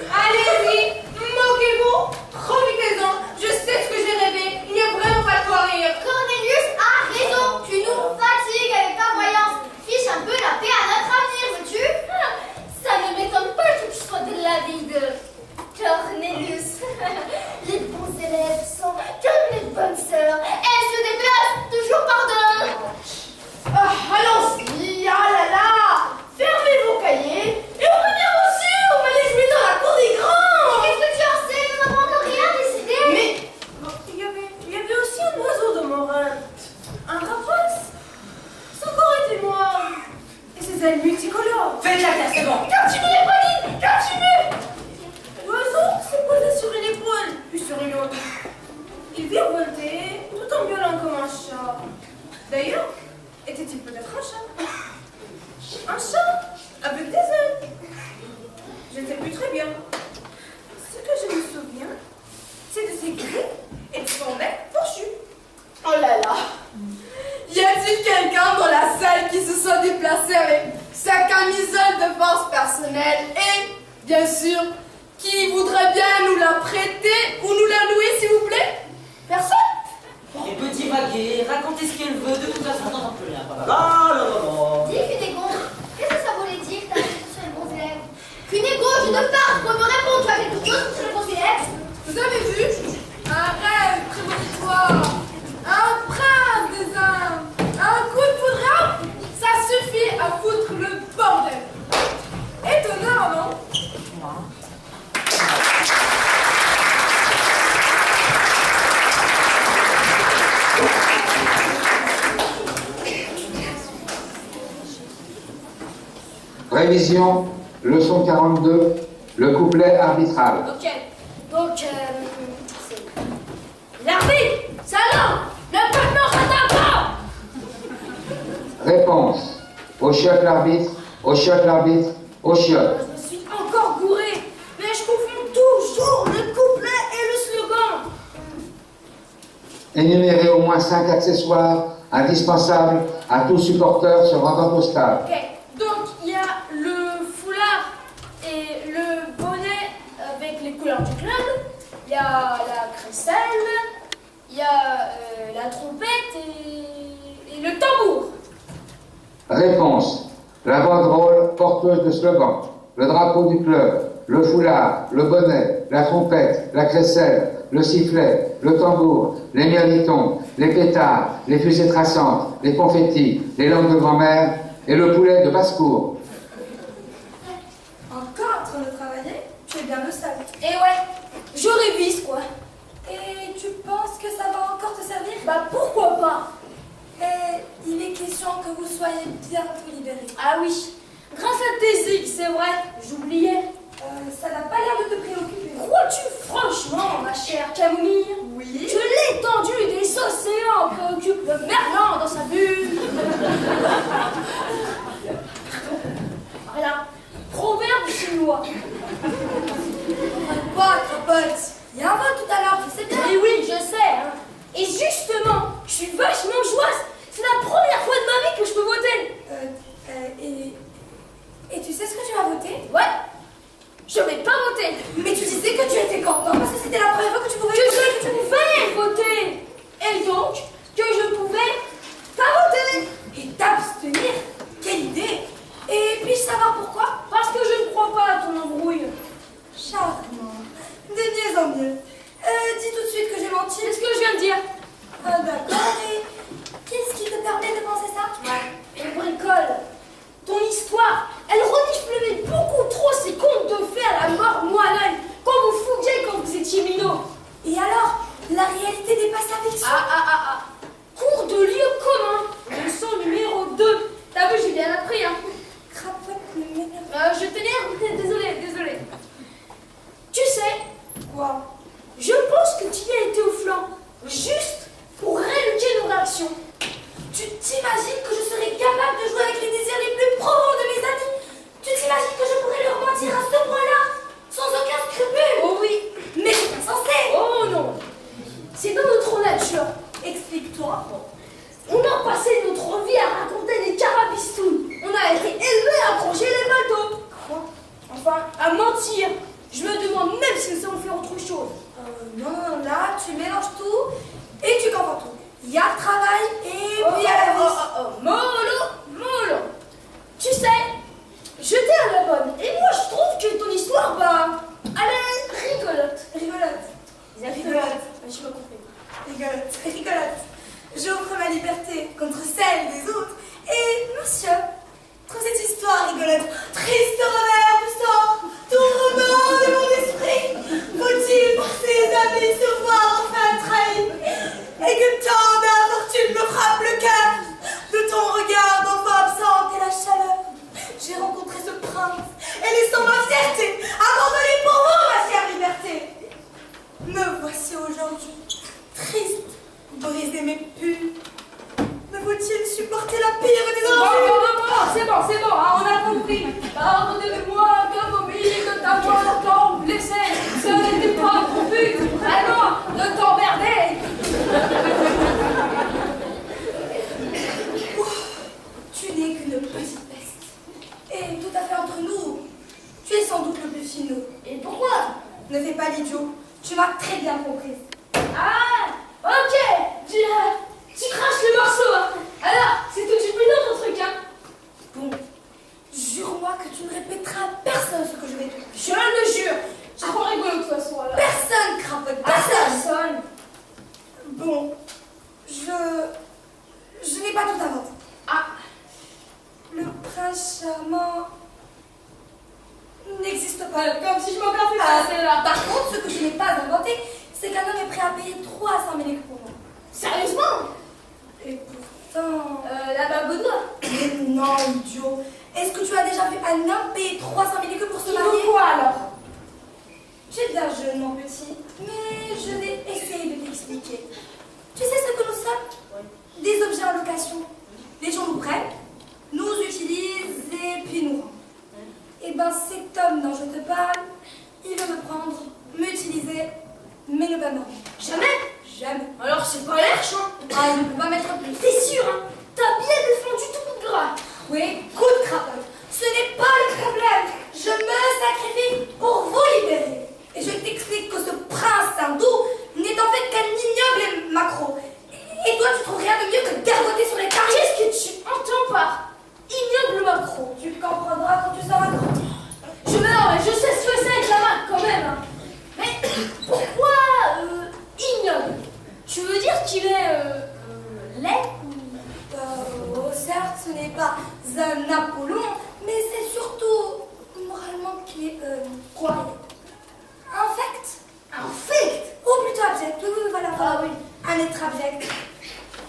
Allez-y, moquez-vous, profitez-en. Je sais ce que j'ai rêvé, il n'y a vraiment pas de quoi rire. Cornelius a raison. Tu nous fatigues avec ta voyance. Fiche un peu la paix à notre avenir, camisole de force personnelle et, bien sûr, qui voudrait bien nous la prêter ou nous la louer, s'il vous plaît? Personne? Elle peut divaguer, raconter ce qu'elle veut, de toute façon, on n'entend plus rien. Là. Dis, Cunégonde, qu'est-ce que ça voulait dire ta réflexion sur les bons élèves? Cunégonde, je te parle, pour me répondre, tu as quelque chose sur les bons élèves? Vous avez vu? Un rêve prémonitoire, un prince des Indes, un coup de foudre, ça suffit à foutre le bordel. Étonnant, non? Révision, leçon 42, le couplet arbitral. Ok, donc, c'est... L'arbitre, salaud, le peuple s'attend pas. Réponse, au chiotte l'arbitre, au chiotte l'arbitre, au chiotte. Je me suis encore gouré, mais je confonds toujours le couplet et le slogan. Énumérer au moins 5 accessoires indispensables à tout supporter se rendant au stade. Ok, donc il y a le foulard et le bonnet avec les couleurs du club, il y a la crécelle, il y a la trompette et le tambour. Réponse, la banderole porteuse de slogan, le drapeau du club, le foulard, le bonnet, la trompette, la crécelle, le sifflet, le tambour, les mirlitons, les pétards, les fusées traçantes, les confettis, les langues de grand-mère et le poulet de basse-cour. Encore en train de travailler? Tu es bien le seul. Et ouais, je révise quoi. Et tu penses que ça va encore te servir? Bah pourquoi pas? Et il est question que vous soyez bientôt libérés. Ah oui, grâce à tes zigs, c'est vrai, j'oubliais. Ça n'a pas l'air de te préoccuper. Crois-tu franchement, ma chère Camomille, Oui. que l'étendue des océans préoccupe le merlan dans sa bulle? Rien. Proverbe chinois. Quoi, crapote? Il y a un vol tout à l'heure, tu sais bien. Oui, oui, je sais. Hein. Et justement, je suis vachement joyeuse. C'est la première fois de ma vie que je peux voter. Et tu sais ce que tu as voté? Ouais, je vais pas voter. Mais tu disais que tu étais content parce que c'était la première fois que tu pouvais Que je pouvais voter. Et donc, que je pouvais pas voter. et t'abstenir. Quelle idée! Et puis-je savoir pourquoi? Parce que je ne crois pas à ton embrouille. Charmant. De mieux en mieux. Dis tout de suite que j'ai menti. C'est ce que je viens de dire. Ah d'accord, et qu'est-ce qui te permet de penser ça? Elle bricole. Ton histoire, elle reniflait beaucoup trop ces contes de fées à la mort moelleux quand vous fouguiez quand vous étiez minots. Et alors, la réalité dépasse la fiction? Ah. Cours de lieu commun, leçon numéro 2. T'as vu, j'ai bien appris, hein. Crapote ne m'énerve. Je t'énerve, désolé. Tu sais, Quoi? je pense que tu y as été au flanc, juste pour rééduquer nos réactions. Tu t'imagines que je serais capable de jouer avec les désirs les plus profonds de mes amis? Tu t'imagines que je pourrais leur mentir à ce point-là? Sans aucun scrupule? Oh oui. Mais c'est insensé! Oh non. C'est dans notre nature. Explique-toi. On a passé notre vie à raconter des carabistouilles. On a été élevés à crocher les bateaux. Quoi? Enfin, à mentir. Je me demande même si nous savons faire autre chose. Non, là, tu mélanges tout et tu confonds tout. Il y a le travail et puis il y a la vie. Mollo. Tu sais, je t'ai à la bonne. Et moi, je trouve que ton histoire, bah, elle est rigolote. Rigolote. Je pas compris. Rigolote. J'offre ma liberté contre celle des autres. Et monsieur, trouve cette histoire rigolote. Triste revers du sort, tourment de mon esprit. Faut-il par ses amis se voir enfin trahi? Et que tant d'infortunes me frappent le cœur. De ton regard d'enfant absente et la chaleur. J'ai rencontré ce prince et laissant ma fierté, abandonné pour vous, ma chère liberté. Me voici aujourd'hui, triste, brisé mais pu. Me faut-il supporter la pire des injures? C'est bon, hein, on a compris. Pardonnez-moi, Camomille, de t'avoir tant blessé. Ce n'était pas mon but, vraiment, de t'emmerder. Tu n'es qu'une petite peste. Et tout à Tu es sans doute le plus finot. Et pourquoi? Ne fais pas l'idiot. Tu m'as très bien comprise. Ah, ok, tu craches le morceau, hein. Alors, c'est tout de suite dans ton truc, hein. Bon, jure-moi que tu ne répéteras à personne ce que je vais te dire. Je le jure. C'est trop rigolo de toute façon, alors. Personne, crapote, personne. Bon, je n'ai pas tout inventé. Ah, Le prince charmant n'existe pas. comme si je m'en fait Ah, passer, là. Par contre, ce que je n'ai pas inventé, c'est qu'un homme est prêt à payer 300 000 écus pour moi. Sérieusement? Et pourtant... La bague au doigt. Mais non, idiot. Est-ce que tu as déjà vu un homme payer 300 000 écus pour se Il marier? vaut quoi, alors? Tu es bien jeune, mon petit, mais je vais essayer de t'expliquer. Tu sais ce que nous sommes? Des objets en location. Les gens nous prennent, nous utilisent et puis nous rendent. Et ben cet homme dont je te parle, il veut me prendre, m'utiliser, mais ne pas me rendre. Jamais? Jamais. Alors, c'est pas l'air, hein. Ah, il ne peut pas mettre plus. T'es sûr, hein? T'as bien défendu tout le gras. Oui, écoute, crapaud, ce n'est pas le problème. Je me sacrifie pour vous libérer. Et je t'explique que ce prince hindou n'est en fait qu'un ignoble macro. Et toi, tu trouves rien de mieux que gargoter sur les carrières. Qu'est-ce que tu entends par ignoble macro? Tu le comprendras quand tu seras grand. Mais je sais ce que c'est avec la main, quand même, hein. Mais pourquoi ignoble? Tu veux dire qu'il est laid? Certes, ce n'est pas un Apollon, mais c'est surtout moralement qu'il est quoi? Infect. Infect? Ou plutôt abject. Oui, voilà. Ah oui. Un être abject.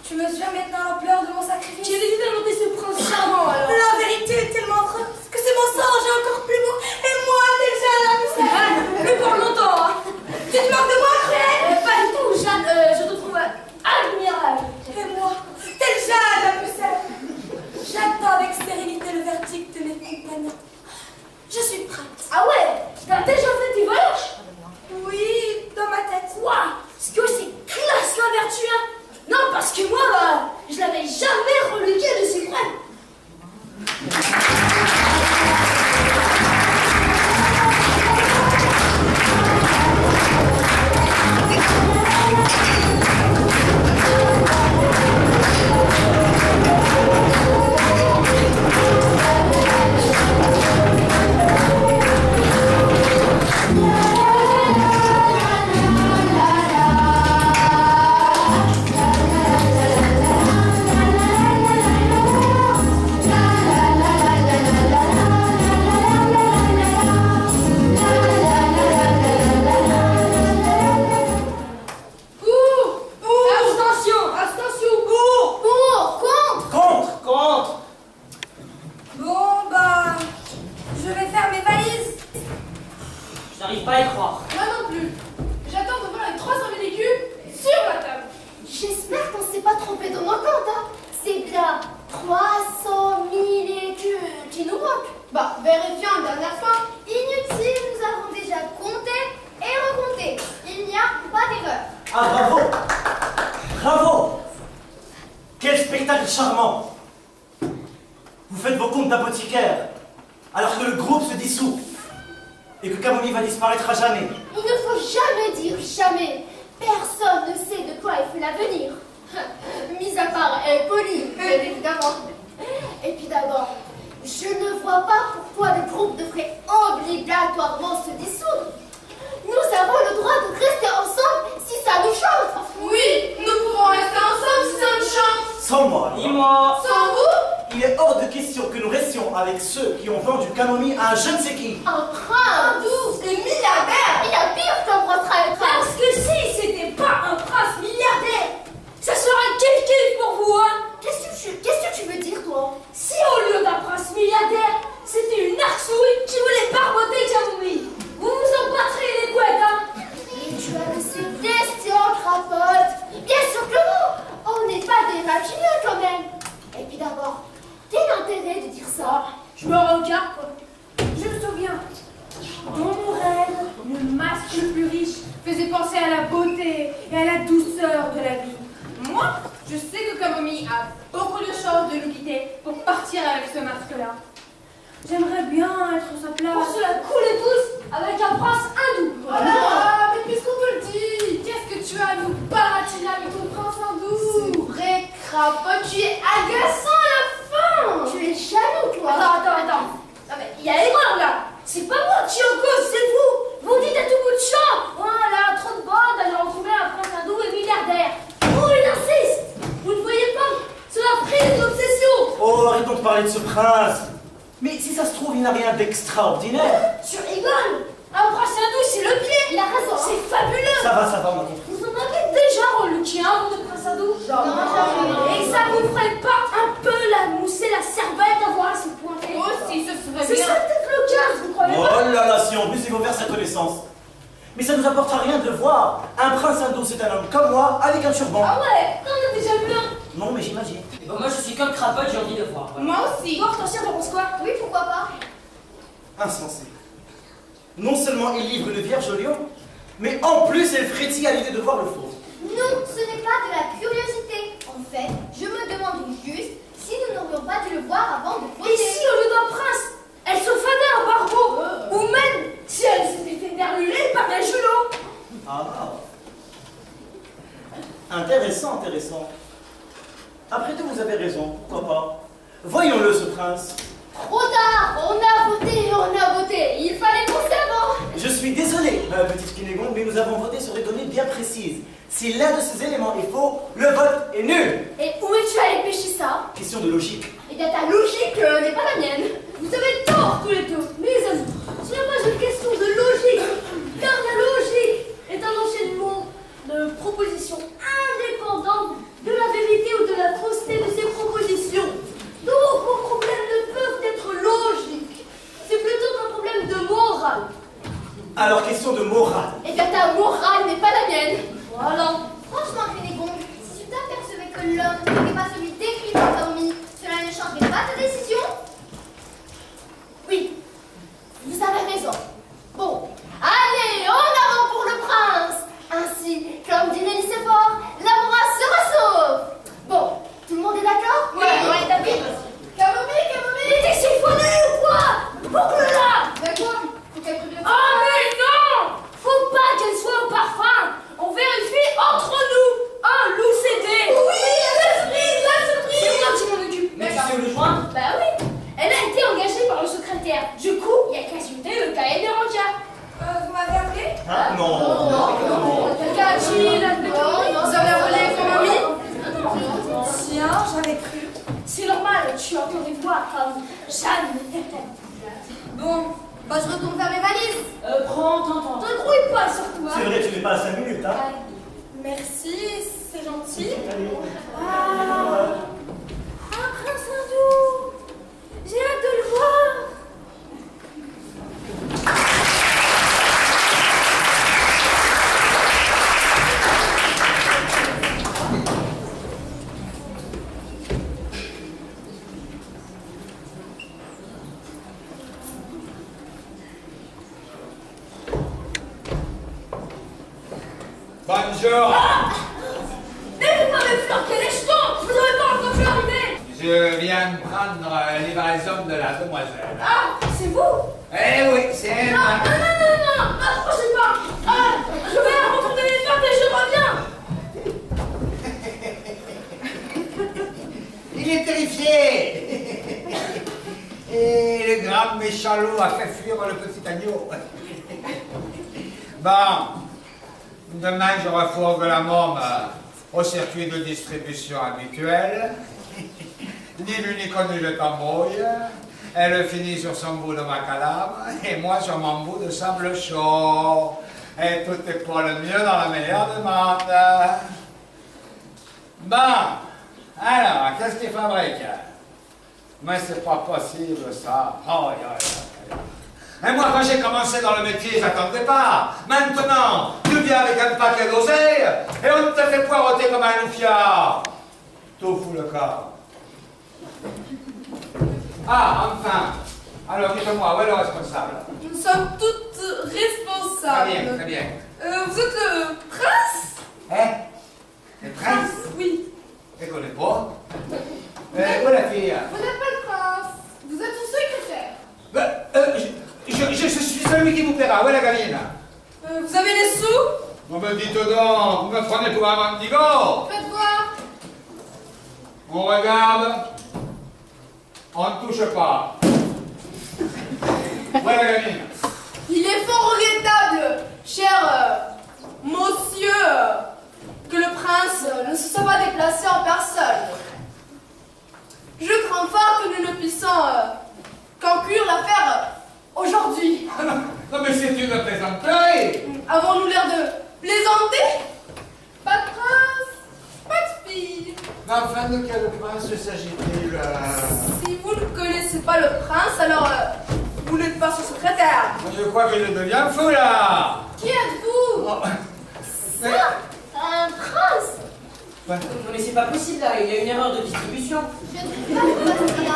Tu mesures maintenant l'ampleur de mon sacrifice? J'ai décidé d'inventer ce prince charmant, alors. La vérité est tellement affreuse que c'est mon sang j'ai encore plus beau. Et moi, déjà, la misère. Mais pour longtemps, hein. Tu te moques de moi, cruel? Pas du tout, Jeanne, je te trouve admirable. Et moi, tel Jeanne, la misère. J'attends avec sérénité le verdict de mes compagnons. Je suis prête. Ah ouais? T'as déjà fait tes voyages? Oui, dans ma tête. Waouh! Ce que c'est classe la vertu, hein. Non, parce que moi, je l'avais jamais reluqué de ses preuves. Charmant. Vous faites vos comptes d'apothicaire, alors que le groupe se dissout, et que Camomille va disparaître à jamais. Il ne faut jamais dire jamais. Personne ne sait de quoi est fait l'avenir. Mis à part Pauline, bien évidemment. Et puis d'abord, je ne vois pas pourquoi le groupe devrait obligatoirement se dissoudre. Nous avons le droit de rester ensemble si ça nous chante. Oui, nous pouvons rester ensemble si ça nous chante. Sans moi. Ni moi. Sans vous? Il est hors de question que nous restions avec ceux qui ont vendu Camomille à un je ne sais qui. Un prince, Des milliardaires. il y a pire qu'un prince à Parce que si c'était pas un prince milliardaire, ça serait un kiff-kiff pour vous, hein. Qu'est-ce que tu veux dire, toi? Si au lieu d'un prince milliardaire, c'était une arsouille qui voulait barboter Camomille, vous vous en battrez les couettes, hein. Et tu as de ces questions, crapote. Bien sûr que non. On n'est pas des maquilleux quand même. Et puis d'abord, quel intérêt de dire ça? Je me regarde, quoi. Je me souviens, dans mon rêve, le masque le plus riche faisait penser à la beauté et à la douceur de la vie. Moi, je sais que Camomille a beaucoup de chances de nous quitter pour partir avec ce masque-là. J'aimerais bien être à sa Pour place. se la couler tous avec un prince hindou. Ah, mais puisqu'on te le dit, qu'est-ce que tu as à nous baratiner avec ton prince hindou? C'est vrai, crapaud, tu es agaçant à la fin. Tu es jaloux, toi. Attends. Non mais il y a erreur là. C'est pas moi qui en cause, c'est vous. Vous dites à tout bout de champ. Voilà, trop de bande d'aller retrouver un prince hindou et milliardaire. Oh, il insiste. Vous ne voyez pas? Cela prise d'obsession. Oh, arrêtons de parler de ce prince. Mais si ça se trouve, il n'a rien d'extraordinaire. Tu rigoles. Un prince hindou, c'est le pied. Il a raison. C'est fabuleux. Ça va, on a compris. Vous en avez déjà reluqué un, vous, de prince hindou? Et ça vous ferait pas un peu la mousser la cervelle d'avoir assez pointé? Moi aussi, ce serait C'est bien. ça peut-être le cas, vous croyez Oh pas? là là, si en plus il faut faire sa connaissance. Mais ça nous apportera rien de voir. Un prince hindou, c'est un homme comme moi, avec un turban. Ah ouais, t'en as déjà vu un? Non, mais j'imagine. Bon, moi je suis comme crapaud, j'ai envie de voir. Voilà. Moi aussi. Toi, Hortensia, t'en penses quoi? Oui, pourquoi pas? Insensé. Non seulement il livre le vierge au lion, mais en plus elle frétille à l'idée de voir le faux. Non, ce n'est pas de la curiosité. En fait, je me demande juste si nous n'aurions pas dû le voir avant de Et si, au lieu d'un prince, elle se faisait un barbeau? Ou même si elle s'était fait merluler par un julot? Ah. Intéressant. Après tout, vous avez raison, pourquoi pas. Voyons-le, ce prince. Trop tard. On a voté. Il fallait penser avant. Je suis désolé, ma petite Cunégonde, mais nous avons voté sur des données bien précises. Si l'un de ces éléments est faux, le vote est nul. Et où es-tu allé pêcher ça? Question de logique. Eh bien, ta logique n'est pas la mienne. Vous avez tort tous les deux, mes amis. Ce n'est pas une question de logique, car la logique est un enchaînement de propositions indépendantes de la vérité ou de la fausseté de ces propositions. Donc, vos problèmes ne peuvent être logiques. C'est plutôt un problème de morale. Alors, question de morale. Eh bien, ta morale n'est pas la mienne. Voilà. Franchement, Cunégonde, si tu t'apercevais que l'homme n'était pas celui décrit par Dormy, cela ne changerait pas ta décision? Oui, vous avez raison. Bon, allez, en avant pour le prince. Ainsi, comme dit Mélisséphore, l'amour sera sauve. Bon, tout le monde est d'accord? Ouais, David. Mais t'es chiffonné ou quoi? Boucle-la. D'accord. Faut qu'elle prévienne. Oh mais non! Faut pas qu'elle soit au parfum. On vérifie entre nous. Un loup cédé. Oui, la surprise. C'est moi qui m'en occupe. Mais tu sais où le joindre? Bah oui. Elle a été engagée par le secrétaire. Du coup, il y a qu'à jeter le cahier des requêtes. Vous m'avez appelé? Hein? Non. Quelqu'un a-t-il appelé? Vous avez appelé comme ami? Tiens, j'avais cru. C'est normal, tu entends des voix comme Jeanne et Tête. Bon, bah je retourne faire mes valises. Prends ton temps. Te grouille pas surtout, hein. C'est vrai, tu n'es pas à 5 minutes, hein? Merci, c'est gentil. Allez. Ah, un prince hindou. J'ai hâte de le voir. Bonjour. Mais vous m'avez flanqué les jetons. Vous n'avez pas encore vu arriver. Je viens de prendre livraison de la demoiselle. Ah, c'est vous? Eh oui, c'est Non, moi. non, n'approchez pas. Ah, je vais retourner les pattes et je reviens. Il est terrifié. Et le grand méchant loup a fait fuir le petit agneau. Bon, demain je refourgue la môme au circuit de distribution habituel. Ni l'une ni connu le tambouille. Elle finit sur son bout de macadam et moi sur mon bout de sable chaud. Et tout est pour le mieux dans la meilleure demande. Bon, alors, qu'est-ce qu'il fabrique? Mais c'est pas possible ça. Oh, et moi, quand j'ai commencé dans le métier, j'attendais pas. Maintenant, tu viens avec un paquet d'oseille et on te fait poireauter comme un loufiard. Tout fout le corps. Ah, enfin. Alors, dites-moi, où est le responsable? Nous sommes toutes responsables. Très bien, très bien. Vous êtes le prince? Hein? Le prince? Oui. Je connais pas. Où est la fille? Vous n'êtes pas le prince. Vous êtes son secrétaire. Je suis celui qui vous paiera. Où est la gamine? Vous avez les sous? On me dit donc, vous me prenez pour un mendigo. Faites voir. On regarde. On ne touche pas. Où est la gamine? Il est fort regrettable, cher monsieur, que le prince ne se soit pas déplacé en personne. Je crains fort que nous ne puissions conclure l'affaire aujourd'hui. Non mais c'est une plaisanterie. Avons-nous l'air de plaisanter? Pas de prince, pas de fille. Mais enfin, de quel prince s'agit-il? Si vous ne connaissez pas le prince, alors vous n'êtes pas son secrétaire. Je crois que je deviens fou là. Qui êtes-vous? Oh. Mais- Un prince. Non mais c'est pas possible là, il y a une erreur de distribution. Je ne sais pas pourquoi c'est là.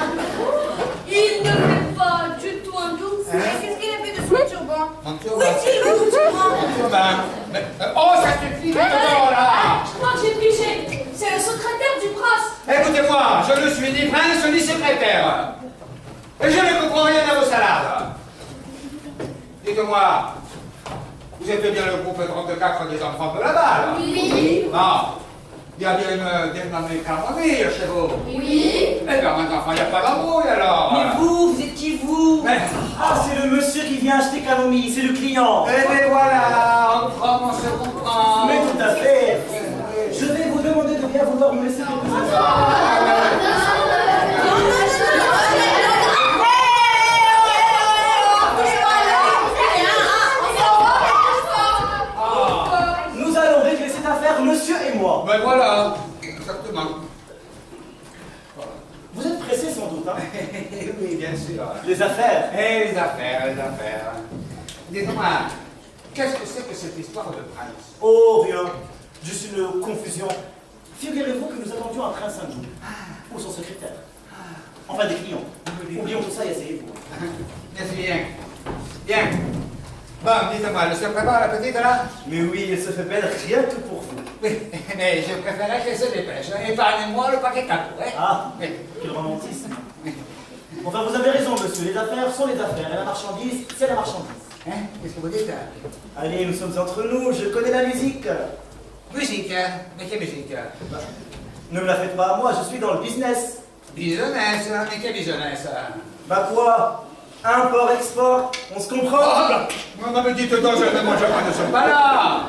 Il ne fait pas du tout un doux. Hein? Qu'est-ce qu'il a fait de son turban? Mon Où est-il le turban? Oh, ça suffit maintenant là. Je crois que j'ai pigé. C'est le secrétaire du prince. Écoutez-moi, je ne suis ni prince ni secrétaire. Et je ne comprends rien à vos salades. Dites-moi, vous êtes bien le groupe 34 des enfants de la balle? Oui. Non. Il y a bien une dénommée Camomille chez vous? Oui. Eh bien, mon enfant, il n'y a pas d'embrouille alors. Mais vous êtes qui vous? Mais, Ah, c'est le monsieur qui vient acheter Camomille, c'est le client. eh bien voilà, on se comprend. Mais tout à fait. Je vais vous demander de bien vouloir me laisser quelques instants. Nous allons régler cette affaire, monsieur et moi. Ben voilà, exactement. Vous êtes pressé sans doute, hein? Oui, bien sûr. Les affaires. Et les affaires, les affaires. Dites-moi, qu'est-ce que c'est que cette histoire de prince? Oh, rien. Juste une confusion. Figurez-vous que nous attendions un prince hindou. Ou son secrétaire. Enfin, des clients. Oublions tout ça et asseyez-vous. Merci bien. Bien. Bon, dites-moi, elle se prépare la petite là? Mais oui, elle se fait belle rien que pour vous. Oui, mais je préférais qu'elle se dépêche. Épargnez-moi le paquet cadeau, hein? Ah, Oui. quel romantisme. Enfin, vous avez raison, monsieur. Les affaires sont les affaires. Et la marchandise, c'est la marchandise. Hein? Qu'est-ce que vous dites? Allez, nous sommes entre nous. Je connais la musique. Musique, hein? Mais quelle musique? Bah, ne me la faites pas à moi, je suis dans le business. Business, hein? Mais quel business? Bah quoi? Import-export, on se comprend? Oh, non, mais dites donc, je ne mange pas de ce pas-là.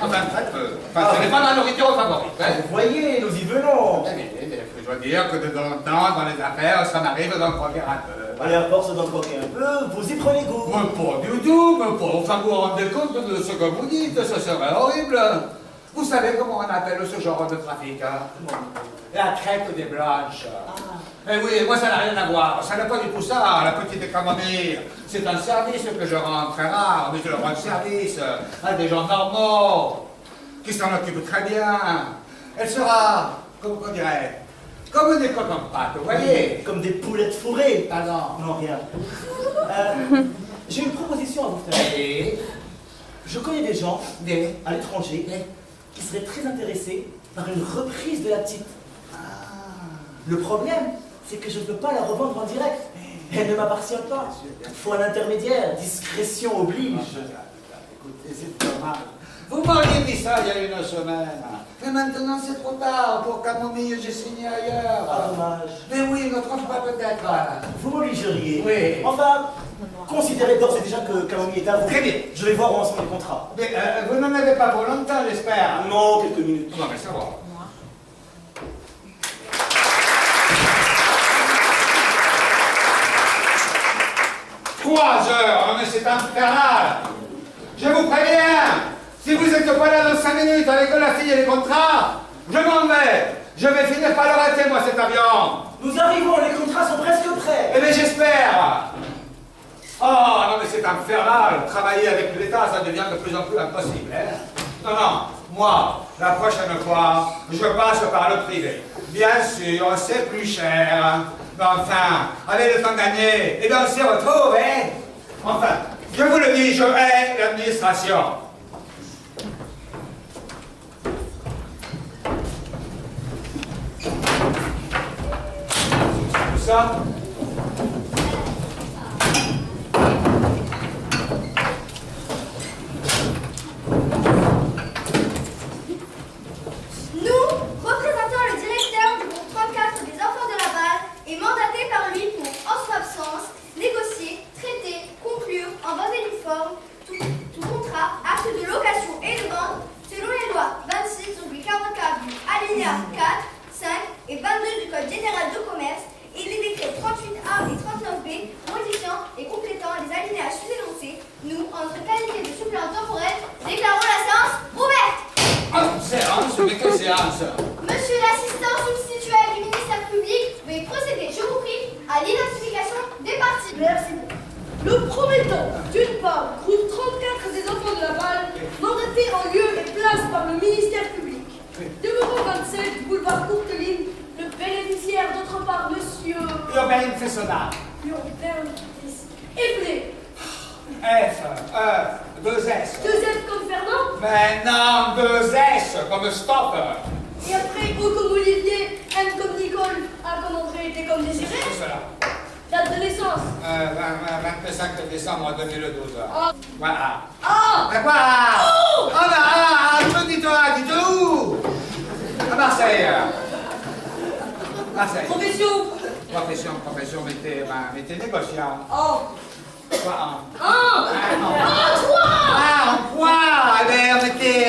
Enfin, très peu. Enfin, ce n'est pas ma nourriture favorite, hein? Vous voyez, nous y venons. Je dois dire que de temps en temps, dans les affaires, ça m'arrive d'en croquer un peu. Allez, à force d'en croquer un peu, vous y prenez goût. Mais pas du tout, mais pas. Enfin, vous vous rendez compte de ce que vous dites, ce serait horrible. Vous savez comment on appelle ce genre de trafic, hein? La traite des blanches. Eh oui, moi ça n'a rien à voir. Ça n'a pas du tout ça, la petite Camomille. C'est un service que je rends très rare, mais je le rends service à des gens normaux, qui s'en occupent très bien. Elle sera, comment on dirait, comme des coques en pâte, vous voyez? Comme des poulettes fourrées. Pardon. Non, rien. J'ai une proposition à vous faire. Et Je connais des gens des... à l'étranger qui seraient très intéressés par une reprise de la petite. Le problème, c'est que je ne peux pas la revendre en direct. Elle ne m'appartient pas. Il faut un intermédiaire. Discrétion oblige. Écoutez, c'est dommage. Vous m'auriez dit ça il y a une semaine. Mais maintenant c'est trop tard. Pour Camomille, j'ai signé Ah, ailleurs. dommage. Mais oui, notre emploi peut-être. Vous m'obligeriez. Oui. Enfin, considérez d'ores et déjà que Camomille est à vous. Très bien. Je vais voir où en sont les contrats. Mais vous n'en avez pas pour longtemps, j'espère. Non, quelques minutes. Non, mais ça va. 3 heures, non mais c'est infernal. Je vous préviens, si vous n'êtes pas là dans 5 minutes avec la fille et les contrats, je m'en vais. Je vais finir par le rater, moi, cet avion. Nous arrivons, les contrats sont presque prêts. Eh bien, j'espère. Oh, non mais c'est infernal. Travailler avec l'État, ça devient de plus en plus impossible. Hein? Non, non, moi, la prochaine fois, je passe par le privé. Bien sûr, c'est plus cher. Mais enfin, avec le temps gagné, et bien on s'y retrouve, hein? Enfin, je vous le dis, je hais l'administration. Tout ça? Nous promettons, d'une part, groupe 34 des enfants de la balle, mandatés en lieu et place par le ministère public. Numéro 27 du boulevard Courteline, le bénéficiaire, d'autre part, monsieur Urbain Fessonard. Urbain Éblé. F, E, 2 S. 2 F comme Fernand. Mais non, 2 S, comme stop. Et après, O comme Olivier, M comme Nicole, A comme André, D comme Désiré. C'est cela. Date de naissance. 25 décembre 2012. Ah. Voilà. Ah. Mais quoi? Oh. Dites-toi où? À Marseille. Marseille. Profession. Profession, mettez négociant. Oh. Quoi? Ah. Toi. Ah, en quoi? Eh bien, on était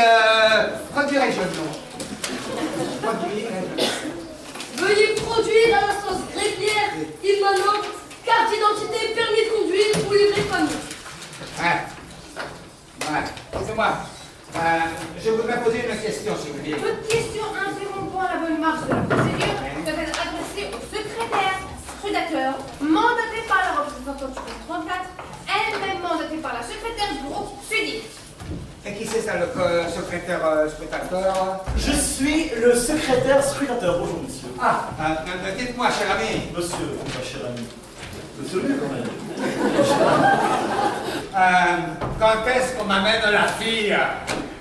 produits régionaux. Produits régionaux. Veuillez produire à l'instance greffière, immanente, carte d'identité, permis de conduire ou livret de famille. Ouais. Dites-moi, je voudrais poser une question, s'il vous plaît. Toute question interrompant la bonne marche de la procédure doit être adressée au secrétaire rédacteur, mandaté par la représentante du groupe 34, elle-même mandatée par la secrétaire du groupe Sudit. Et qui c'est ça, le secrétaire spectateur? Je suis le secrétaire scrutateur. Bonjour, monsieur. Ah, dites-moi, cher ami. Monsieur, mon cher ami. Monsieur, quand même. Quand est-ce qu'on m'amène la fille?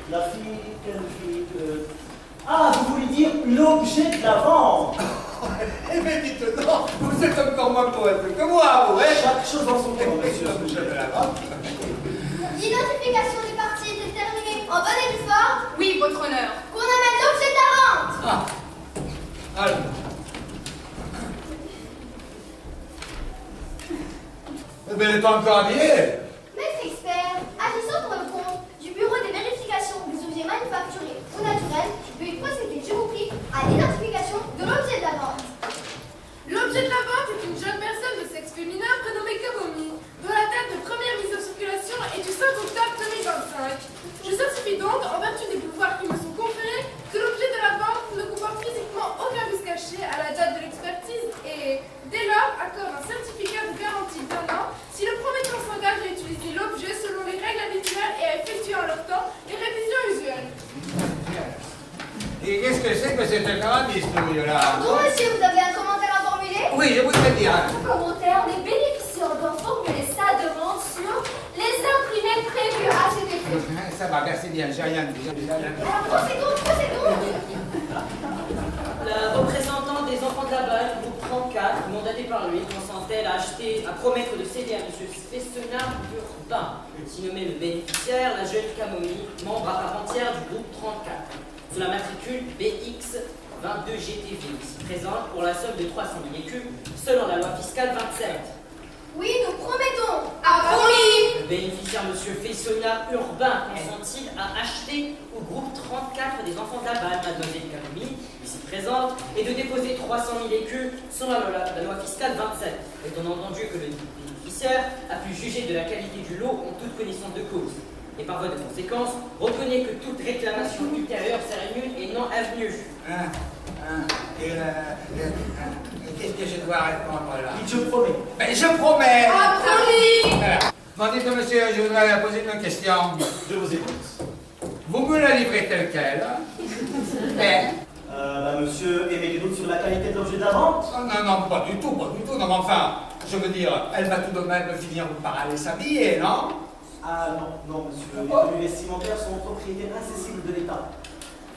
La fille, quelle fille Ah, vous voulez dire l'objet de la vente? Eh bien, dites donc, vous êtes encore moins poète que moi, vous, hein? Chaque chose dans son temps, monsieur. L'objet de la vente. L'identification des parties est déterminée en bonne et due forme. Oui, votre honneur. Qu'on amène l'objet de la vente. Ah. Alors. Eh bien, elle est pas encore habillée. Maître expert, agissant pour le compte du bureau des vérifications des objets manufacturés ou naturels, veuillez procéder, je vous prie, à l'identification de l'objet de la vente. L'objet de la vente est une jeune personne de sexe féminin prénommée Kamomi, dont la date de première mise en circulation est du 5 octobre 2025. Je certifie donc, en vertu des pouvoirs qui me sont conférés, que l'objet de la vente ne comporte physiquement aucun vice caché à la date de l'expertise et, dès lors, accorde un certificat de garantie d'1 an si le prometteur s'engage à utiliser l'objet selon les règles habituelles et à effectuer en leur temps les révisions usuelles. Et qu'est-ce que c'est que cette grande histoire-là? Pardon, monsieur, vous avez un commentaire à formuler? Oui, je voudrais dire. Un commentaire des bénéficiaires doivent formuler sa demande sur les imprimés prévus à cet effet. Ça va, merci bien, j'ai rien dit. Alors, procédons. La représentante des enfants de la balle, groupe 34, mandatée par lui, consent-elle à promettre de céder à M. Fessenard Urbain, ainsi nommé le bénéficiaire, la jeune Camomille, membre à part entière du groupe 34, sous la matricule BX 22GTV, ici présente pour la somme de 300 000 écus, selon la loi fiscale 27. Oui, nous promettons. Promis. Le bénéficiaire, M. Fessenard Urbain, consent-il à acheter au groupe 34 des enfants de la balle, mademoiselle Camomille, ici présente, et de déposer 300 000 écus selon la loi fiscale 27, étant entendu que le bénéficiaire a pu juger de la qualité du lot en toute connaissance de cause, et par voie de conséquence, reconnaît que toute réclamation ultérieure serait nulle et non avenue. Qu'est-ce que je dois répondre là? Je promets. Mais je promets! Promis. Bon, dites monsieur, je voudrais poser une question. Je vous écoute. Vous me la livrez telle quelle? Mais, Monsieur émet des doutes sur la qualité de l'objet de la vente? non, pas du tout. Non, mais enfin, je veux dire, elle va tout de même finir par aller s'habiller, non? Ah non, monsieur. Les tenues vestimentaires sont propriété incessible de l'État.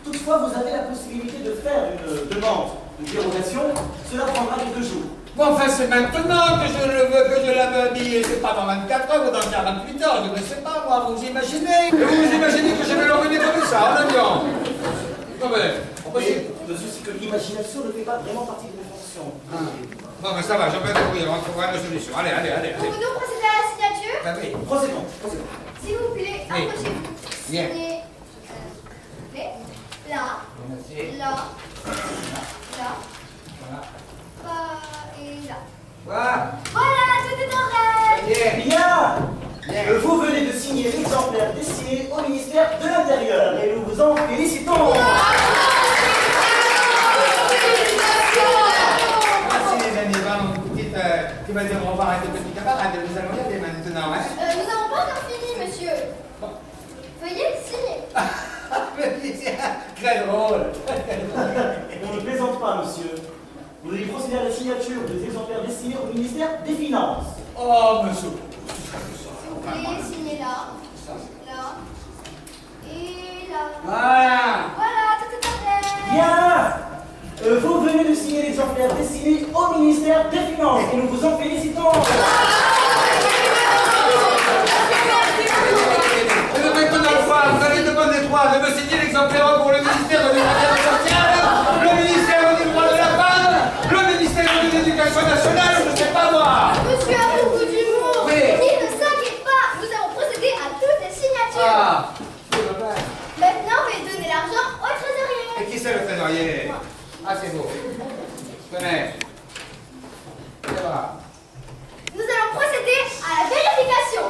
Toutefois, vous avez la possibilité de faire une demande de dérogation. Cela prendra quelques jours. Bon, enfin, c'est maintenant que je le veux, que je la veux habiller. C'est pas dans 24 heures ou dans 48 heures, je ne sais pas, moi, vous imaginez? Vous imaginez que je vais l'emmener comme ça, en avion? Non, mais, Monsieur, c'est que l'imagination ne fait pas vraiment partie de mes fonctions. Bon, mais ça va, je vais trouver, on trouvera une solution. Allez. Pouvons-nous procéder à la signature? Ah oui. Procédons. S'il vous plaît, Oui. approchez-vous. Bien. Signez, là, Merci. là, Voilà. et là. Voilà. Voilà, tout est en règle. Bien. Vous venez de signer l'exemplaire destiné au ministère de l'Intérieur et nous vous en félicitons. Merci les amis, bon, petite, tu vas dire au revoir à tes petits camarades, nous allons y aller maintenant, hein? très drôle. On ne plaisante pas, monsieur. Vous allez procéder à la signature des exemplaires destinés au ministère des Finances. Oh, monsieur. S'il vous plaît, signez là, là, et là. Voilà. Voilà, tout est parfait. Bien. Vous venez de signer l'exemplaire destiné au ministère des Finances et nous vous en félicitons. Je ne m'étonne pas, vous allez demander quoi de me signer l'exemplaire pour le ministère de l'Éducation sociale, le ministère des droits de la femme, le ministère de l'Éducation nationale, je ne sais pas moi. Monsieur a beaucoup d'humour. Oui. Il ne s'inquiète pas, nous allons procéder à toutes les signatures. Ah, Maintenant, veuillez donner l'argent au trésorier. et qui c'est le trésorier? Moi. Ah, c'est beau. Je connais. C'est vrai. Nous allons procéder à la vérification.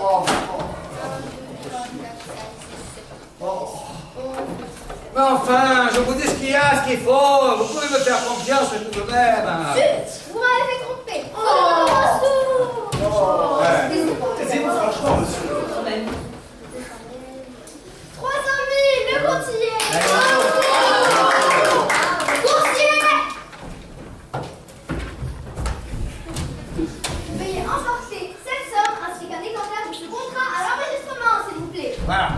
Mais enfin, je vous dis ce qu'il y a, ce qu'il faut. Vous pouvez me faire confiance tout de même. Zut, vous m'avez fait tromper. Oh, Ouais. Taisez-vous franchement, monsieur. 300 000, le courtier. Courtier. Veuillez emporter cette somme ainsi qu'un exemplaire de ce contrat à l'enregistrement, s'il vous plaît. Voilà.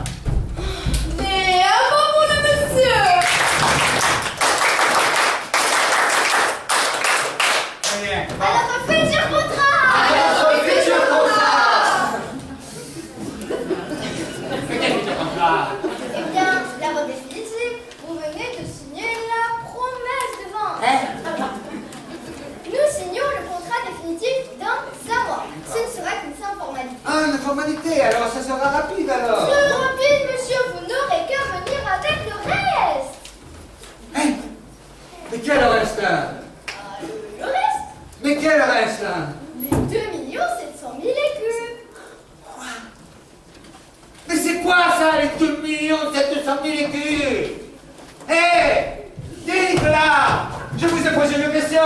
Mais avant mon monsieur. Très bien. À notre futur contrat. Eh bien, la vente définitive, vous venez de signer la promesse de vente. Nous signons le contrat définitif dans 1 mois. Ce ne sera qu'une simple formalité. Ah, une formalité, alors ça sera rapide alors. Plus rapide, monsieur, vous n'aurez qu'à venir avec le reste. Hein? Mais quel reste là? Le reste, Mais quel reste là? les 2 700 000 écus. Mais c'est quoi ça, les 2 700 000 écus? Hé! Dites là! Je vous ai posé une question!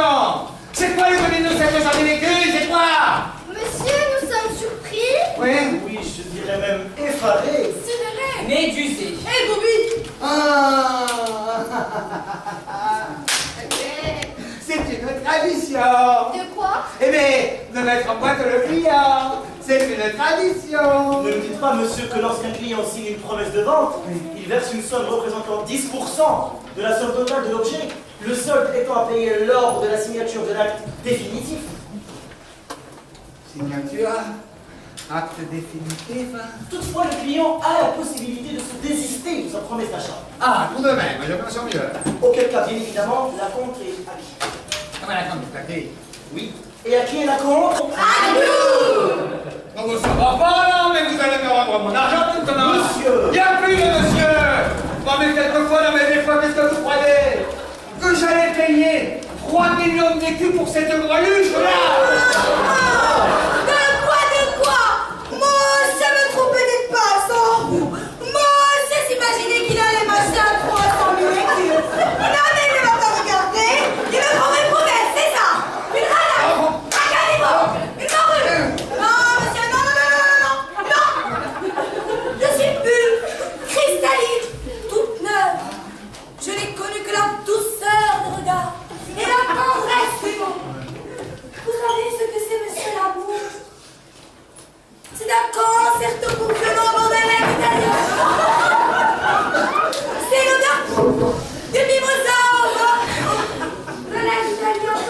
C'est quoi les 2 700 000 écus? C'est quoi? Monsieur, nous sommes surpris. Oui? Oui, je dirais même effaré. Sidéré. Médusé. Hé, Bobby. Ah! C'est une tradition! De quoi? Eh bien, de mettre en boîte le client! C'est une tradition! Ne me dites pas, monsieur, que lorsqu'un client signe une promesse de vente, il verse une somme représentant 10% de la somme totale de l'objet, le solde étant à payer lors de la signature de l'acte définitif. Signature, acte définitif. Toutefois, le client a la possibilité de se désister de sa promesse d'achat. Ah, tout de même, je me sens mieux. Auquel cas, bien évidemment, la compte est acquise. Ah, mais la compte est acquise. Oui. Et à qui est la compte? Non, vous ne savez pas, non, mais vous allez me rendre mon argent maintenant. Monsieur. Il n'y a plus de monsieur. Non, mais quelquefois, non, mais des fois, qu'est-ce que vous croyez? Que j'allais payer 3 millions d'écus pour cette greluche-là? De quoi? Monsieur me trompait des passes. Monsieur s'imaginait qu'il allait m'acheter à 300 000 écus. Non, mais il ne m'a pas regardé. Il me prend une promesse, c'est ça. Une radasse. Un caniveau. Une morue. Non, monsieur, non, non, non, non, non, non. Je suis pure, cristalline, toute neuve. Je n'ai connu que la douceur de regard et la tendresse des mots. Vous savez ce que c'est, monsieur l'amour? C'est un cancer tout violent dans un extérieur. C'est l'odeur du mimosa de l'extérieur.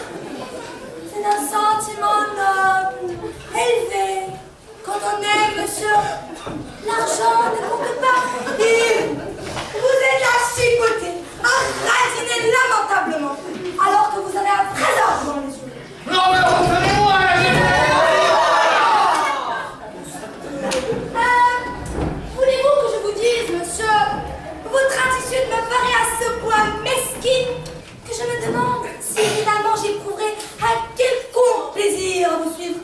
C'est un sentiment noble, élevé. Quand on aime, monsieur, l'argent ne compte pas. Et vous êtes à chipoter, à ratiner lamentablement, alors que vous avez un trésor dans les yeux. Non, mais retenez-moi, Voulez-vous que je vous dise, monsieur, votre attitude me paraît à ce point mesquine que je me demande si finalement j'éprouverai un quelconque plaisir à vous suivre.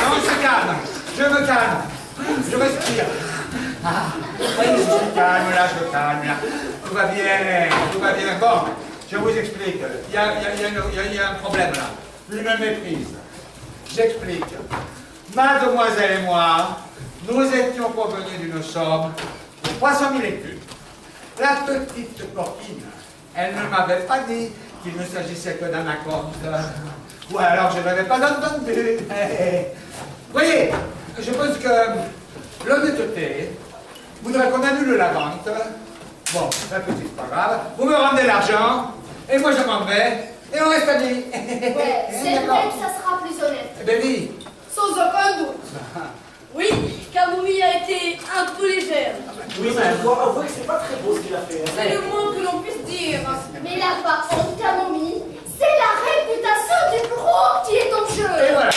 On se calme. Je me calme. Je respire. Ah, oui, je me calme là, je me calme là. Tout va bien, tout va bien. Bon, je vous explique. Il y a un problème là. Une méprise. J'explique. Mademoiselle et moi, nous étions convenus d'une somme de 300 000 écus. La petite coquine, elle ne m'avait pas dit qu'il ne s'agissait que d'un acompte. Ou alors je n'avais pas entendu. Voyez, je pense que l'honnêteté voudrait qu'on annule la vente. Bon, la petite, pas grave. Vous me rendez l'argent, et moi je m'en vais, et on reste amis. Ouais, c'est vrai que ça sera plus honnête. Eh ben oui. Sans aucun doute. Oui, Camomille a été un peu légère. Oui, mais avouez que c'est pas très beau ce qu'il a fait. Hein. C'est le moins que l'on puisse dire. Mais là, par contre, Camomille, c'est la réputation du groupe qui est en jeu. Et voilà.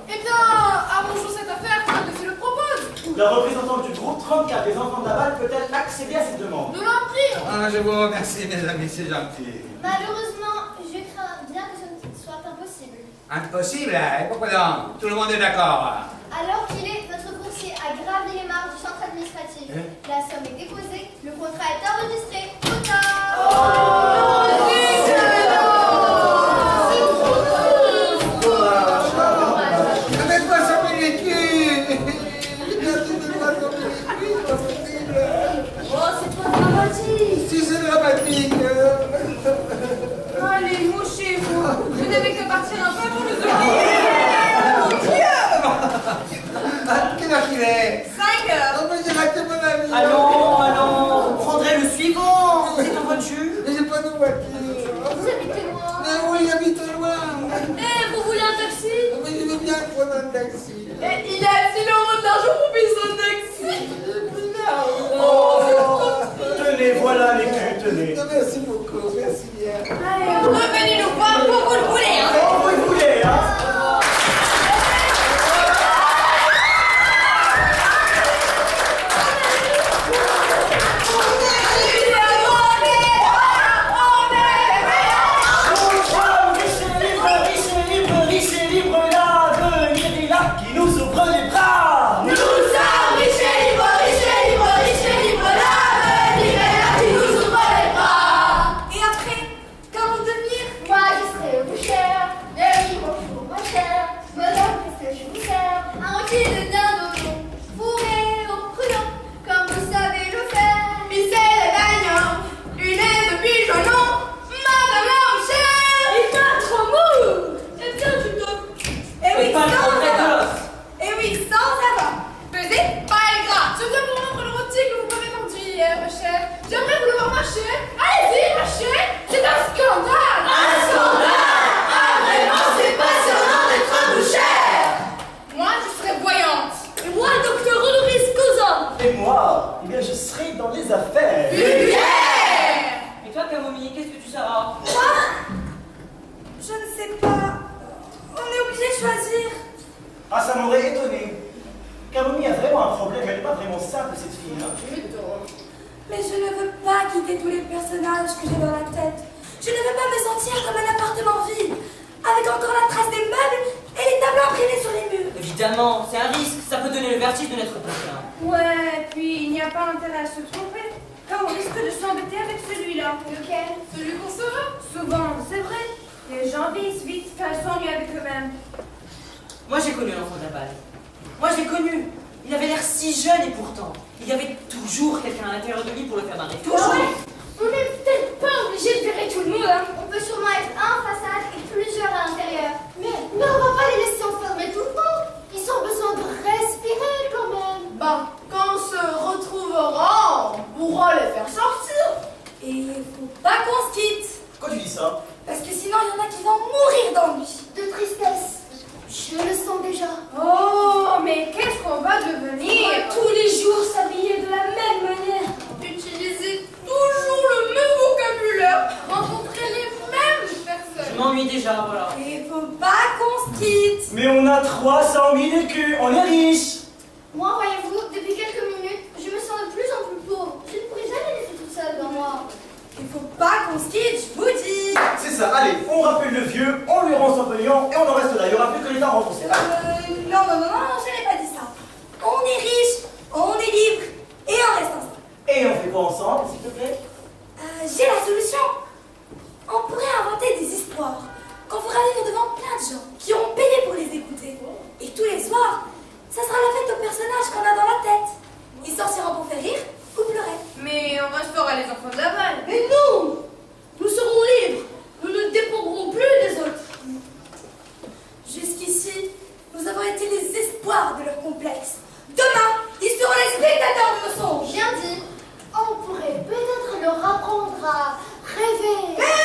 Eh bien, arrangeons cette affaire comme le propose. La représentante du groupe 34 des enfants de Laval peut-elle accéder à cette demande? Nous l'en prions. Ah, je vous remercie, mes amis, c'est gentil. Malheureusement, je crains bien que ce ne soit impossible. Impossible, hein? Pourquoi donc? Tout le monde est d'accord. Alors qu'il est, notre coursier a gravé les marques du centre administratif. La somme est déposée, le contrat est enregistré. Avec 300 000 écus! Merci de 300 000 écus, pas possible! Oh, c'est pas dramatique. Si c'est dramatique! Allez, mouchez-vous. Je n'avais que partir un peu pour nous oublier. Quelle heure qu'il est? 5 heures. Oh, mais j'ai raté mon ami! Allons, vous prendrez le suivant. C'est en voiture. Mais j'ai pas de voiture! Vous habitez loin. Mais oui, j'habite loin! Eh, vous voulez un taxi? Mais je veux bien prendre un taxi! Et il a assez l'euro d'argent pour payer son taxi. Tenez, voilà les culs, tenez. Merci beaucoup, merci bien. Allez, revenez nous voir pour vous le voulez. Hein. Oh, vous le voulez, hein? Riche et libre, l'avenir est là qui nous ouvre les bras. Nous sommes riches et libres, riches et libres, riches et libres, l'avenir est là qui nous ouvre les bras. Et après, comment devenir? Moi, je serai au boucher. Oui, bonjour, ma chère. Madame, qu'est-ce que je vous sers? Un rôti de dindon, fourré au prudent, comme vous savez le faire. Pisser les bagnons, une aide de pigeonnon, madame l'homme chère. Il est pas trop mou. Eh bien, tu te... Eh oui, Pas sans trop avant. précoce. Eh oui, sans avant. Pesé, pas et gras. Je viens pour rendre le rôti que vous m'avez vendu hier, ma chère. J'aimerais vous le voir marcher. Allez-y, marchez. C'est un scandale. Un scandale. Ah, vraiment, c'est passionnant d'être un boucher. Moi, je serais voyante. Et moi, docteur Honoris Causa. Et moi, eh bien, je serai dans les affaires. Lumière. Et toi, Camomille, qu'est-ce que tu seras? Je ne sais pas. On est obligé de choisir. Ah, ça m'aurait étonné. Camomille a vraiment un problème, elle n'est pas vraiment simple, cette fille. Hein. Mais je ne veux pas quitter tous les personnages que j'ai dans la tête. Je ne veux pas me sentir comme un appartement vide, avec encore la trace des meubles et les tableaux imprimés sur les murs. Évidemment, c'est un risque. Ça peut donner le vertige de n'être pas bien. Ouais, puis il n'y a pas intérêt à se tromper, car on risque de s'embêter avec celui-là. Lequel? Celui qu'on sera. Souvent, c'est vrai. Les gens vissent vite car ils s'ennuient avec eux-mêmes. Moi, j'ai connu l'enfant d'Aval. Moi, j'ai connu. Il avait l'air si jeune et pourtant, il y avait toujours quelqu'un à l'intérieur de lui pour le faire marrer. Toujours. On n'est peut-être pas obligé de virer tout le monde, hein. On peut sûrement être un en façade et plusieurs à l'intérieur. Mais on va pas les laisser enfermer tout le temps. Ils ont besoin de respirer quand même. Bah, quand on se retrouvera, on pourra les faire sortir. Et il faut pas qu'on se quitte, Quand tu dis ça, parce que sinon il y en a qui vont mourir d'ennui. De tristesse. Je le sens déjà. Oh, mais qu'est-ce qu'on va devenir? Tous les jours s'habiller de la même manière. Utilisez toujours le même vocabulaire. Rencontrez les mêmes Je personnes. m'ennuie déjà, voilà. Et il faut pas qu'on se quitte. mais on a 300 000 écus, on est riche. Moi, voyez-vous, depuis quelques minutes, je me sens de plus en plus pauvre. Je ne pourrai jamais rester toute seule dans moi. Il faut pas qu'on se quitte, je vous dis. C'est ça, allez, on rappelle le vieux, on lui rend son pognon et on en reste là. Il n'y aura plus que les dents remboursées. Non, je n'ai pas dit ça. On est riche, on est libre, et on reste ensemble. Et on fait quoi ensemble, s'il te plaît? J'ai la solution. On pourrait inventer des histoires qu'on fera vivre devant plein de gens. fera rêver.